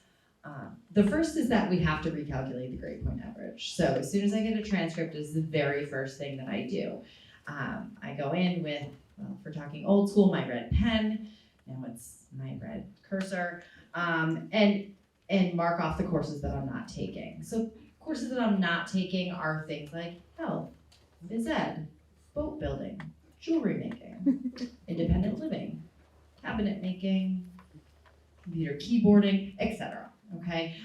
The first is that we have to recalculate the grade point average. So as soon as I get a transcript, is the very first thing that I do. I go in with, well, if we're talking old school, my red pen, now it's my red cursor, and mark off the courses that I'm not taking. So courses that I'm not taking are things like health, phys ed, boat building, jewelry making, independent living, cabinet making, computer keyboarding, etc. Okay,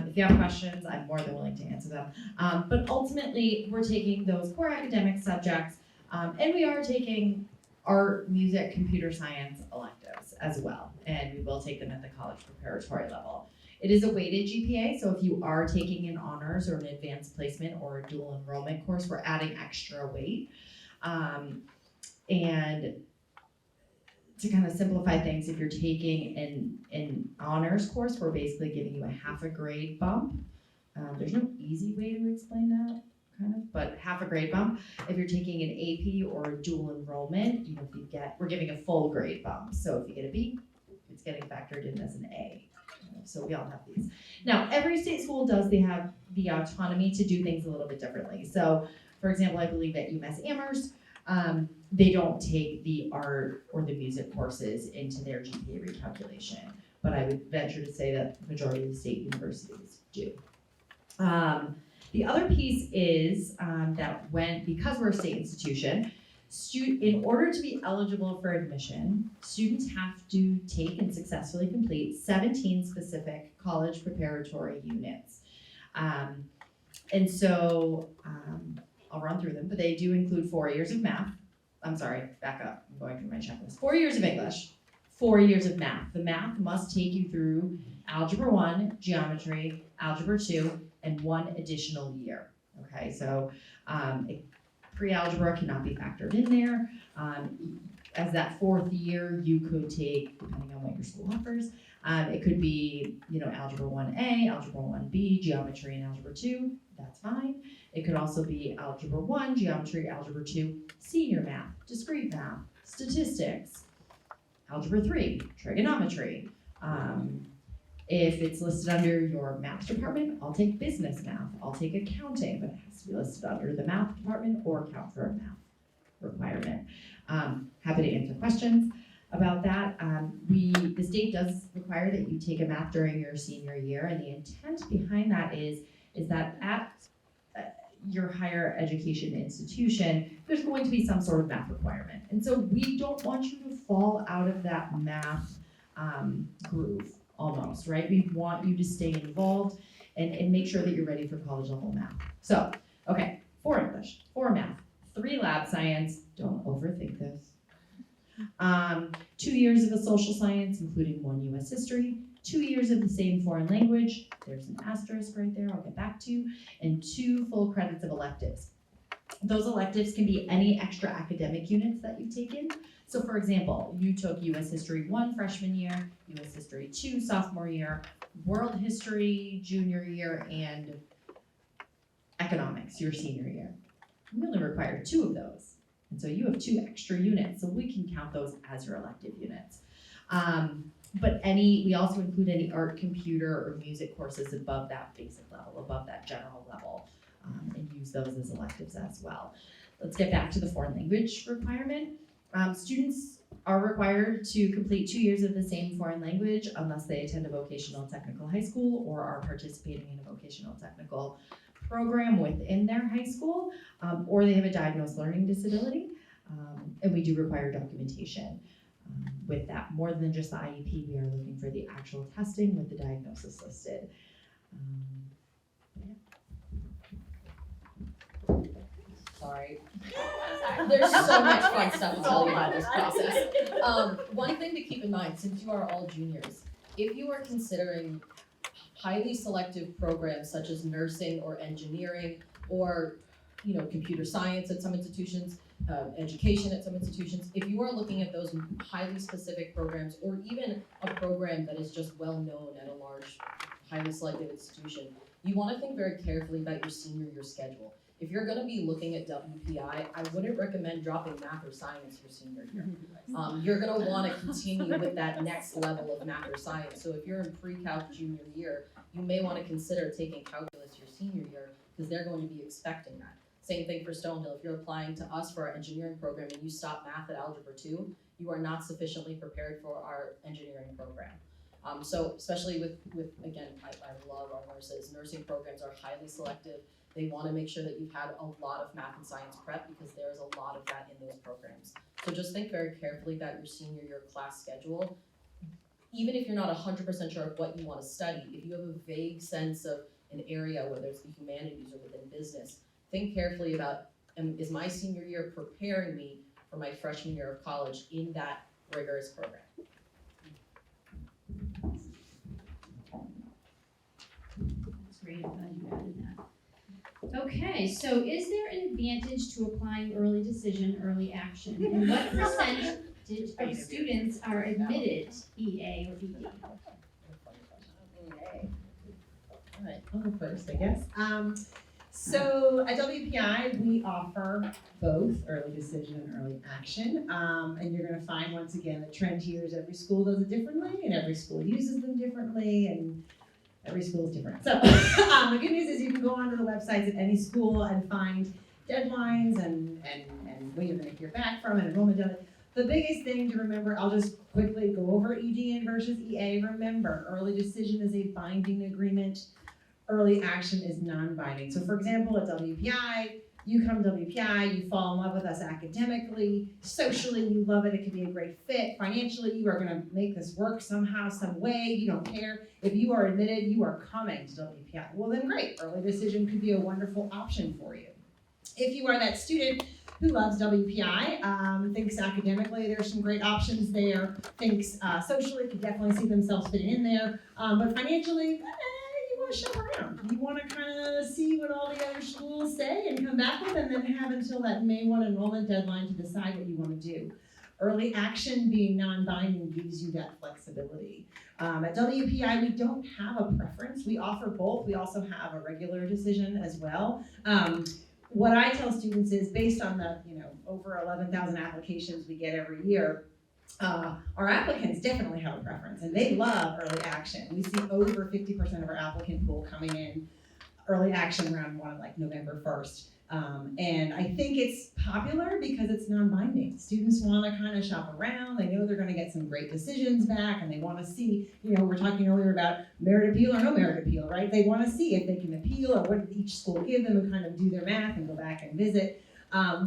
if you have questions, I'm more than willing to answer them. But ultimately, we're taking those core academic subjects, and we are taking art, music, computer science electives as well, and we will take them at the college preparatory level. It is a weighted GPA, so if you are taking an honors or an advanced placement or a dual enrollment course, we're adding extra weight. And to kind of simplify things, if you're taking an honors course, we're basically giving you a half a grade bump. There's no easy way to explain that, kind of, but half a grade bump. If you're taking an AP or a dual enrollment, we're giving a full grade bump. So if you get a B, it's getting factored in as an A. So we all have these. Now, every state school they have the autonomy to do things a little bit differently. So, for example, I believe at UMass Amherst, they don't take the art or the music courses into their GPA recalculation, but I would venture to say that the majority of the state universities do. The other piece is that because we're a state institution, In order to be eligible for admission, students have to take and successfully complete 17 specific college preparatory units. And so I'll run through them, but they do include 4 years of math. I'm sorry, back up, I'm going through my checklist. 4 years of English, 4 years of math. The math must take you through Algebra 1, Geometry, Algebra 2, and 1 additional year. Okay, so pre-algebra cannot be factored in there. As that 4th year, you could take, depending on what your school offers, it could be, Algebra 1A, Algebra 1B, Geometry, and Algebra 2. That's fine. It could also be Algebra 1, Geometry, Algebra 2, Senior Math, Discrete Math, Statistics, Algebra 3, Trigonometry. If it's listed under your math department, I'll take business math, I'll take accounting, but it has to be listed under the math department or count for a math requirement. Happy to answer questions about that. The state does require that you take a math during your senior year, and the intent behind that is that at your higher education institution, there's going to be some sort of math requirement. And so we don't want you to fall out of that math groove. Almost, right? We want you to stay involved and make sure that you're ready for college level math. So, okay, 4 English, 4 math, 3 lab science, don't overthink this. 2 years of a social science, including 1 US history, 2 years of the same foreign language, there's an asterisk right there, I'll get back to, and 2 full credits of electives. Those electives can be any extra academic units that you've taken. So for example, you took US History 1 freshman year, US History 2 sophomore year, World History junior year, and Economics your senior year. We only require 2 of those. And so you have 2 extra units, so we can count those as your elective units. But we also include any art, computer, or music courses above that basic level, above that general level, and use those as electives as well. Let's get back to the foreign language requirement. Students are required to complete 2 years of the same foreign language unless they attend a vocational technical high school or are participating in a vocational technical program within their high school, or they have a diagnosed learning disability, and we do require documentation with that. More than just the IEP, we are looking for the actual testing with the diagnosis listed. Sorry. There's so much fun stuff to tell you about this process. One thing to keep in mind, since you are all juniors, if you are considering highly selective programs such as nursing or engineering or computer science at some institutions, education at some institutions, if you are looking at those highly specific programs or even a program that is just well known at a large, highly selective institution, you want to think very carefully about your senior year schedule. If you're going to be looking at WPI, I wouldn't recommend dropping math or science your senior year. You're going to want to continue with that next level of math or science. So if you're in pre-calc junior year, you may want to consider taking calculus your senior year because they're going to be expecting that. Same thing for Stonehill. If you're applying to us for our engineering program and you stop math at Algebra 2, you are not sufficiently prepared for our engineering program. So especially with again, I love our nurses. Nursing programs are highly selective. They want to make sure that you've had a lot of math and science prep because there's a lot of that in those programs. So just think very carefully about your senior year class schedule. Even if you're not 100% sure of what you want to study, if you have a vague sense of an area, whether it's the humanities or within business, think carefully about, is my senior year preparing me for my freshman year of college in that rigorous program? That's great, I'm glad you added that. Okay, so is there an advantage to applying early decision, early action? And what percentage of students are admitted EA or ED? All right, I'll go first, I guess. So at WPI, we offer both early decision and early action. And you're gonna find, once again, the trend here is every school does it differently and every school uses them differently and every school is different. So the good news is you can go onto the websites at any school and find deadlines and when you're gonna hear back from and enrollment data. The biggest thing to remember, I'll just quickly go over ED versus EA. Remember, early decision is a binding agreement. Early action is non-binding. So for example, at WPI, you come to WPI, you fall in love with us academically, socially, you love it, it could be a great fit, financially, you are gonna make this work somehow, some way, you don't care. If you are admitted, you are coming to WPI. Well then great, early decision could be a wonderful option for you. If you are that student who loves WPI, thinks academically there's some great options there, thinks socially could definitely see themselves fitting in there, but financially, you want to shop around. You want to kind of see what all the other schools say and come back with, and then have until that May 1 enrollment deadline to decide what you want to do. Early action being non-binding gives you that flexibility. At WPI, we don't have a preference. We offer both. We also have a regular decision as well. What I tell students is, based on the over 11,000 applications we get every year, our applicants definitely have a preference, and they love early action. We see over 50% of our applicant pool coming in early action around like November 1st. And I think it's popular because it's non-binding. Students want to kind of shop around. They know they're going to get some great decisions back, and they want to see, we're talking earlier about merit appeal or no merit appeal, right? They want to see if they can appeal or what did each school give them, and kind of do their math and go back and visit.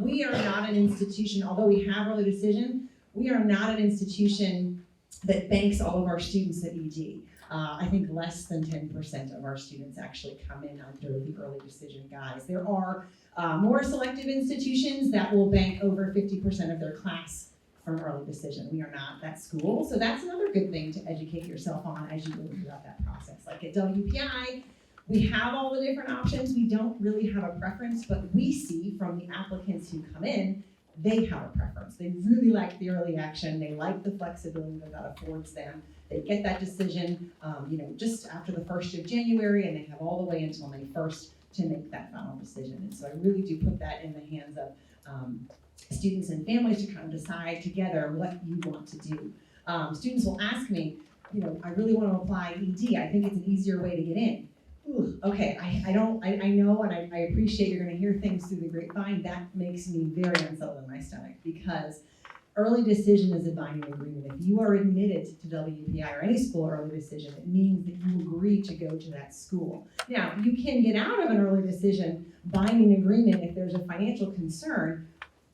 We are not an institution, although we have early decision, we are not an institution that banks all of our students at ED. I think less than 10% of our students actually come in under the early decision guise. There are more selective institutions that will bank over 50% of their class from early decision. We are not that school, so that's another good thing to educate yourself on as you go throughout that process. Like at WPI, we have all the different options. We don't really have a preference, but we see from the applicants who come in, they have a preference. They really like the early action. They like the flexibility that affords them. They get that decision, just after the 1st of January, and they have all the way until May 1st to make that final decision. And so I really do put that in the hands of students and families to kind of decide together what you want to do. Students will ask me, I really want to apply ED. I think it's an easier way to get in. Ooh, okay, I know and I appreciate you're going to hear things through the grapevine. That makes me very unsettled in my stomach, because early decision is a binding agreement. If you are admitted to WPI or any school early decision, it means that you agree to go to that school. Now, you can get out of an early decision binding agreement if there's a financial concern,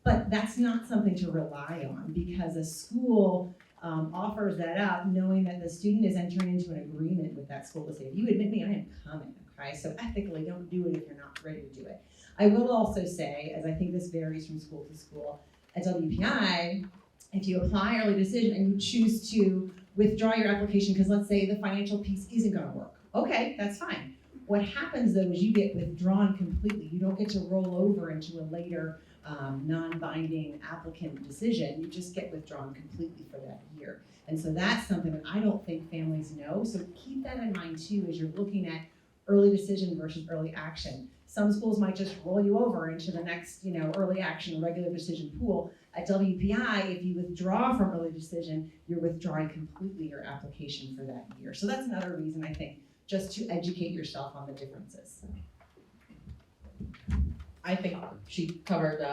but that's not something to rely on, because a school offers that up knowing that the student is entering into an agreement with that school to say, if you admit me, I am coming, okay? So ethically, don't do it if you're not ready to do it. I will also say, as I think this varies from school to school, at WPI, if you apply early decision and you choose to withdraw your application because let's say the financial piece isn't going to work, okay, that's fine. What happens though is you get withdrawn completely. You don't get to roll over into a later non-binding applicant decision. You just get withdrawn completely for that year. And so that's something that I don't think families know. So keep that in mind too as you're looking at early decision versus early action. Some schools might just roll you over into the next, early action, regular decision pool. At WPI, if you withdraw from early decision, you're withdrawing completely your application for that year. So that's another reason, I think, just to educate yourself on the differences. I think she covered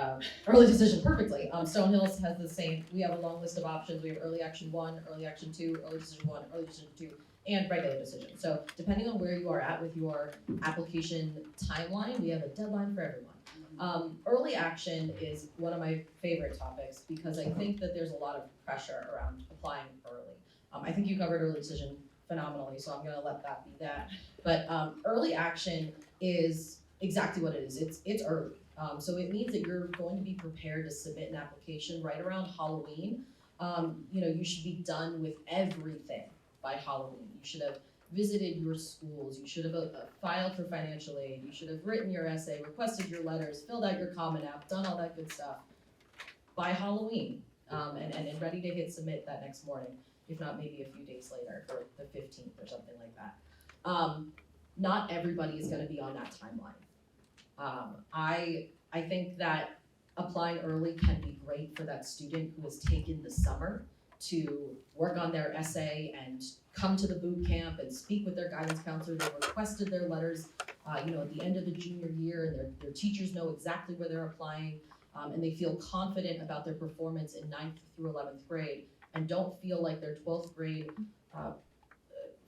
early decision perfectly. Stonehills has the same. We have a long list of options. We have early action 1, early action 2, early decision 1, early decision 2, and regular decision. So depending on where you are at with your application timeline, we have a deadline for everyone. Early action is one of my favorite topics because I think that there's a lot of pressure around applying early. I think you covered early decision phenomenally, so I'm gonna let that be that. But early action is exactly what it is. It's early. So it means that you're going to be prepared to submit an application right around Halloween. You should be done with everything by Halloween. You should have visited your schools. You should have filed for financial aid. You should have written your essay, requested your letters, filled out your Common App, done all that good stuff by Halloween, and ready to hit submit that next morning, if not maybe a few days later for the 15th or something like that. Not everybody is going to be on that timeline. I think that applying early can be great for that student who has taken the summer to work on their essay and come to the boot camp and speak with their guidance counselor. They requested their letters, at the end of the junior year, and their teachers know exactly where they're applying, and they feel confident about their performance in 9th through 11th grade, and don't feel like their 12th grade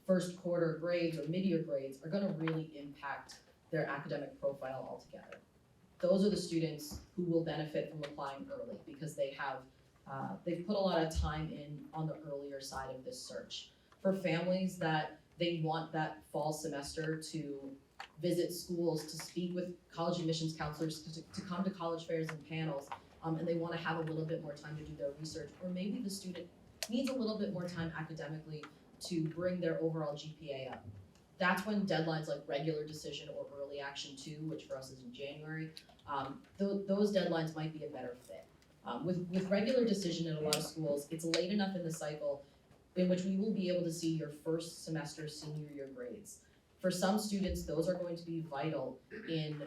first quarter grades or mid-year grades are going to really impact their academic profile altogether. those are the students who will benefit from applying early because they've put a lot of time in on the earlier side of this search. For families that they want that fall semester to visit schools, to speak with college admissions counselors, to come to college fairs and panels, and they want to have a little bit more time to do their research, or maybe the student needs a little bit more time academically to bring their overall GPA up. That's when deadlines like regular decision or early action 2, which for us is in January, those deadlines might be a better fit. With regular decision in a lot of schools, it's late enough in the cycle in which we will be able to see your first semester senior year grades. For some students, those are going to be vital in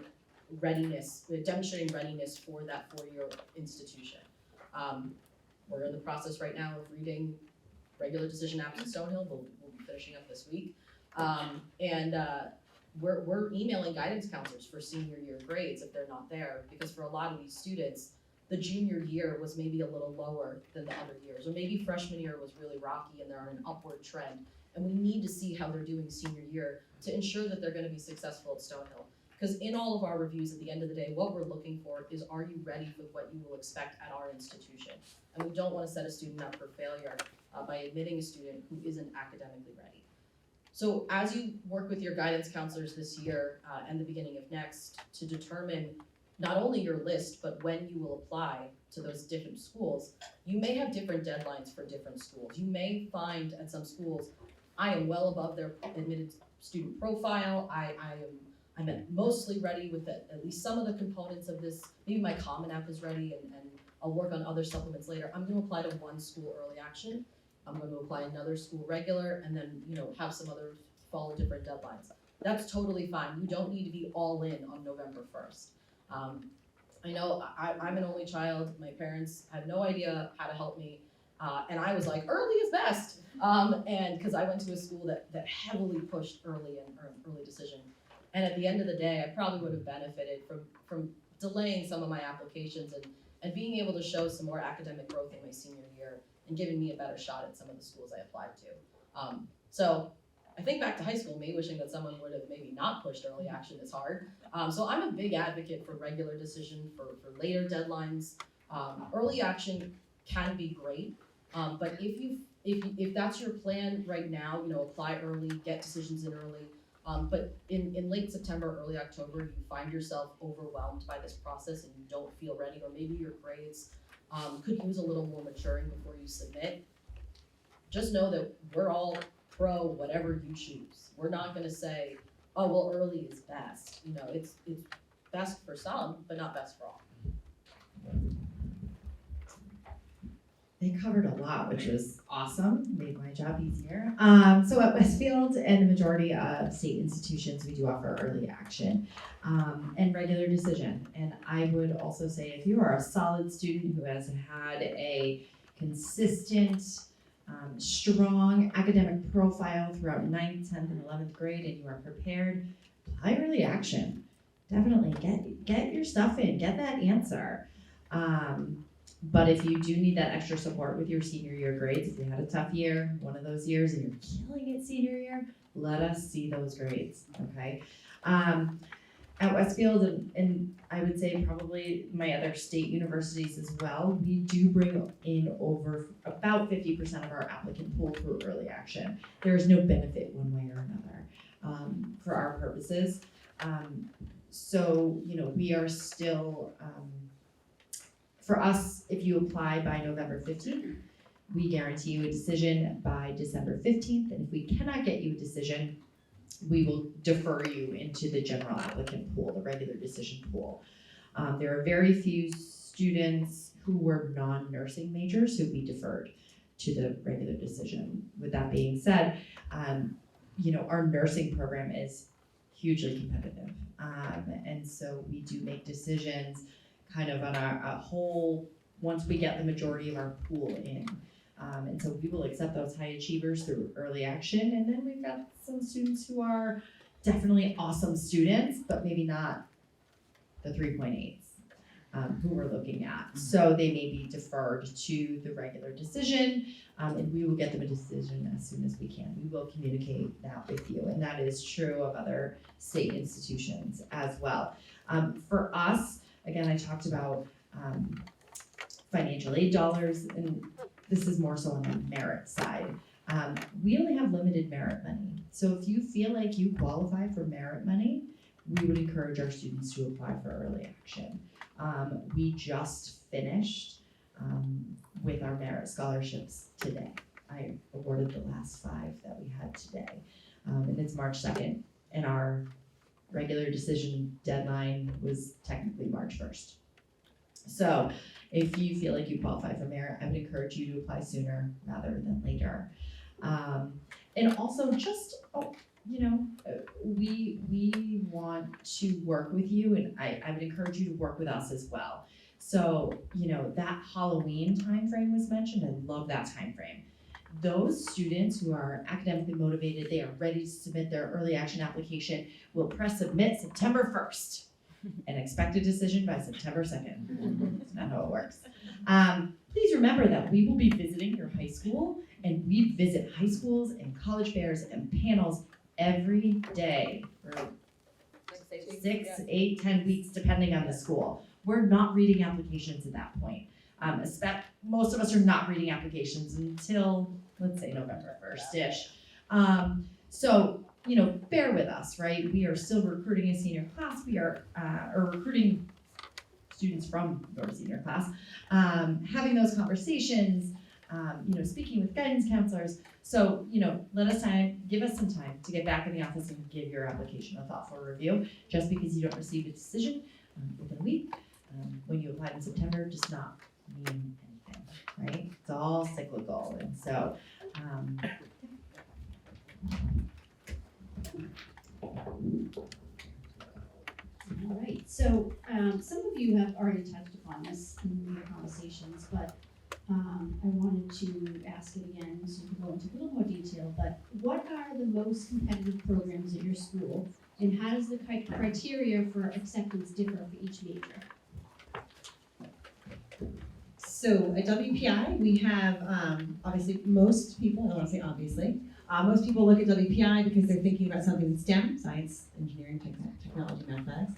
readiness, demonstrating readiness for that 4-year institution. We're in the process right now of reading regular decision apps in Stonehill. We'll be finishing up this week. We're emailing guidance counselors for senior year grades if they're not there, because for a lot of these students, the junior year was maybe a little lower than the other years, or maybe freshman year was really rocky and they're on an upward trend. And we need to see how they're doing senior year to ensure that they're gonna be successful at Stonehill. Because in all of our reviews, at the end of the day, what we're looking for is, are you ready for what you will expect at our institution? And we don't wanna set a student up for failure by admitting a student who isn't academically ready. So as you work with your guidance counselors this year and the beginning of next to determine not only your list, but when you will apply to those different schools, you may have different deadlines for different schools. You may find at some schools, I am well above their admitted student profile. I'm mostly ready with at least some of the components of this. Maybe my Common App is ready and I'll work on other supplements later. I'm gonna apply to one school early action. I'm gonna apply another school regular, and then, have some others follow different deadlines. That's totally fine. You don't need to be all in on November 1st. I know I'm an only child. My parents had no idea how to help me. And I was like, early is best. And because I went to a school that heavily pushed early decision. And at the end of the day, I probably would have benefited from delaying some of my applications and being able to show some more academic growth in my senior year and giving me a better shot at some of the schools I applied to. So I think back to high school, me wishing that someone would have maybe not pushed early action this hard. So I'm a big advocate for regular decision, for later deadlines. Early action can be great, but if that's your plan right now, apply early, get decisions in early. But in late September, early October, you find yourself overwhelmed by this process and you don't feel ready, or maybe your grades could use a little more maturing before you submit. Just know that we're all pro whatever you choose. We're not gonna say, oh, well, early is best. It's best for some, but not best for all. They covered a lot, which was awesome, made my job easier. So at Westfield and the majority of state institutions, we do offer early action and regular decision. And I would also say if you are a solid student who has had a consistent, strong academic profile throughout 9th, 10th, and 11th grade, and you are prepared, apply early action. Definitely get your stuff in, get that answer. But if you do need that extra support with your senior year grades, if you had a tough year, one of those years, and you're killing it senior year, let us see those grades, okay? At Westfield, and I would say probably my other state universities as well, we do bring in over about 50% of our applicant pool through early action. There is no benefit one way or another for our purposes. So, we are still, for us, if you apply by November 15th, we guarantee you a decision by December 15th. And if we cannot get you a decision, we will defer you into the general applicant pool, the regular decision pool. There are very few students who were non-nursing majors who we deferred to the regular decision. With that being said, our nursing program is hugely competitive. And so we do make decisions kind of on a whole, once we get the majority of our pool in. And so we will accept those high achievers through early action. And then we've got some students who are definitely awesome students, but maybe not the 3.8s. who we're looking at. So they may be deferred to the regular decision, and we will get them a decision as soon as we can. We will communicate that with you, and that is true of other state institutions as well. For us, again, I talked about financial aid dollars, and this is more so on the merit side. We only have limited merit money. So if you feel like you qualify for merit money, we would encourage our students to apply for early action. We just finished with our merit scholarships today. I awarded the last 5 that we had today. And it's March 2nd, and our regular decision deadline was technically March 1st. So if you feel like you qualify for merit, I would encourage you to apply sooner rather than later. And also just, we want to work with you, and I would encourage you to work with us as well. So, that Halloween timeframe was mentioned. I love that timeframe. Those students who are academically motivated, they are ready to submit their early action application, will press submit September 1st and expect a decision by September 2nd. That's not how it works. Please remember that we will be visiting your high school, and we visit high schools and college fairs and panels every day for 6, 8, 10 weeks, depending on the school. We're not reading applications at that point. Most of us are not reading applications until, let's say, November 1st-ish. So, bear with us, right? We are still recruiting a senior class. We are recruiting students from your senior class, having those conversations, speaking with guidance counselors. So, give us some time to get back in the office and give your application a thoughtful review. Just because you don't receive a decision within a week, when you applied in September, does not mean anything, right? It's all cyclical, and so, All right, so some of you have already touched upon this in your conversations, but I wanted to ask it again so you can go into a little more detail. But what are the most competitive programs at your school, and how does the criteria for acceptance differ for each major? So at WPI, we have, obviously, most people, I don't want to say obviously, most people look at WPI because they're thinking about something in STEM, science, engineering, technology, mathematics.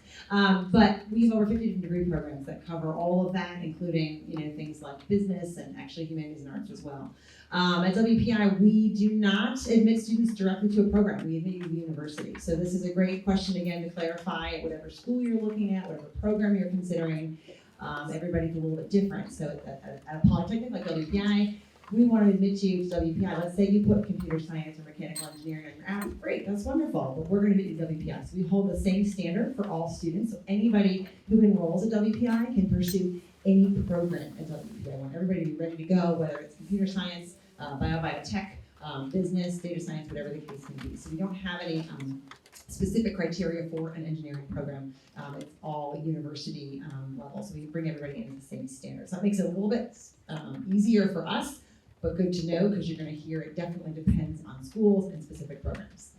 But we have over 50 different degree programs that cover all of that, including, things like business and actually humanities and arts as well. At WPI, we do not admit students directly to a program. We admit you to the university. So this is a great question, again, to clarify at whatever school you're looking at, whatever program you're considering. Everybody's a little bit different. So at a polytechnic like WPI, we want to admit you to WPI. Let's say you put computer science or mechanical engineering on your app. Great, that's wonderful. But we're going to admit you to WPI. So we hold the same standard for all students. So anybody who enrolls at WPI can pursue any program at WPI. I want everybody to be ready to go, whether it's computer science, biotech, business, data science, whatever the case may be. So we don't have any specific criteria for an engineering program. It's all university level, so we bring everybody into the same standards. So that makes it a little bit easier for us, but good to know because you're going to hear it definitely depends on schools and specific programs.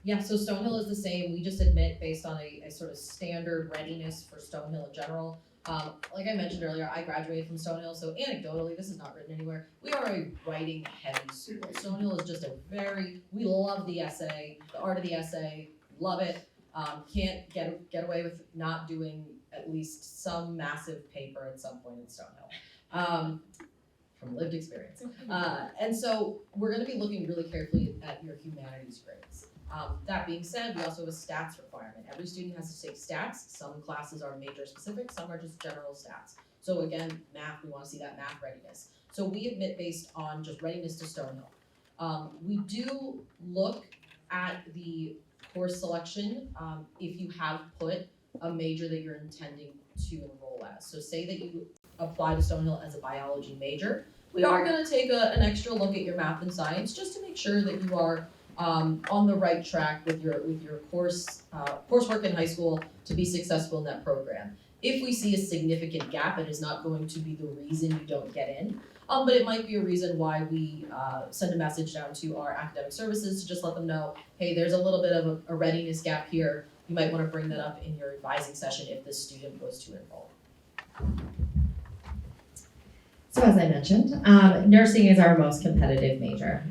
Yeah, so Stonehill is the same. We just admit based on a sort of standard readiness for Stonehill in general. Like I mentioned earlier, I graduated from Stonehill, so anecdotally, this is not written anywhere. We are a writing heavy school. Stonehill is just we love the essay, the art of the essay, love it. Can't get away with not doing at least some massive paper at some point in Stonehill. From lived experience. And so we're gonna be looking really carefully at your humanities grades. That being said, we also have a stats requirement. Every student has to take stats. Some classes are major specific, some are just general stats. So again, math, we wanna see that math readiness. So we admit based on just readiness to Stonehill. We do look at the course selection if you have put a major that you're intending to enroll as. So say that you apply to Stonehill as a biology major. We are gonna take an extra look at your math and science just to make sure that you are on the right track with your coursework in high school to be successful in that program. If we see a significant gap, it is not going to be the reason you don't get in, but it might be a reason why we send a message down to our academic services to just let them know, hey, there's a little bit of a readiness gap here. you might wanna bring that up in your advising session if the student was to enroll. So as I mentioned, nursing is our most competitive major.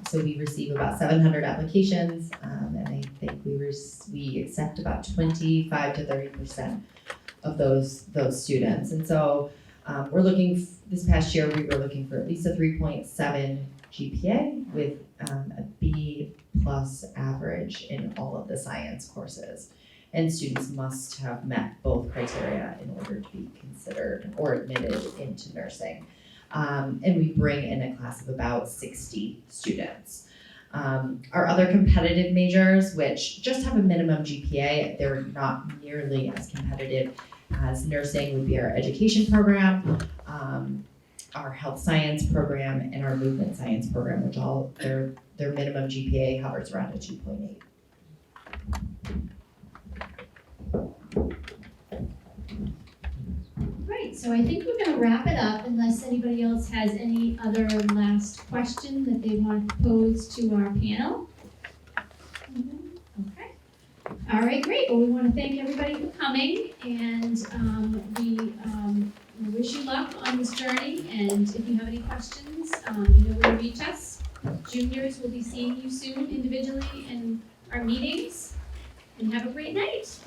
So we receive about 700 applications, and I think we accept about 25 to 30% of those students. And so we're looking, this past year, we were looking for at least a 3.7 GPA with a B plus average in all of the science courses. And students must have met both criteria in order to be considered or admitted into nursing. And we bring in a class of about 60 students. Our other competitive majors, which just have a minimum GPA, they're not nearly as competitive as nursing, would be our education program, our health science program, and our movement science program, which all their minimum GPA hovers around a 2.8. Great, so I think we're gonna wrap it up unless anybody else has any other last question that they want to pose to our panel. Okay. All right, great. Well, we want to thank everybody for coming, and we wish you luck on this journey. And if you have any questions, you know where to reach us. Juniors will be seeing you soon individually in our meetings. And have a great night.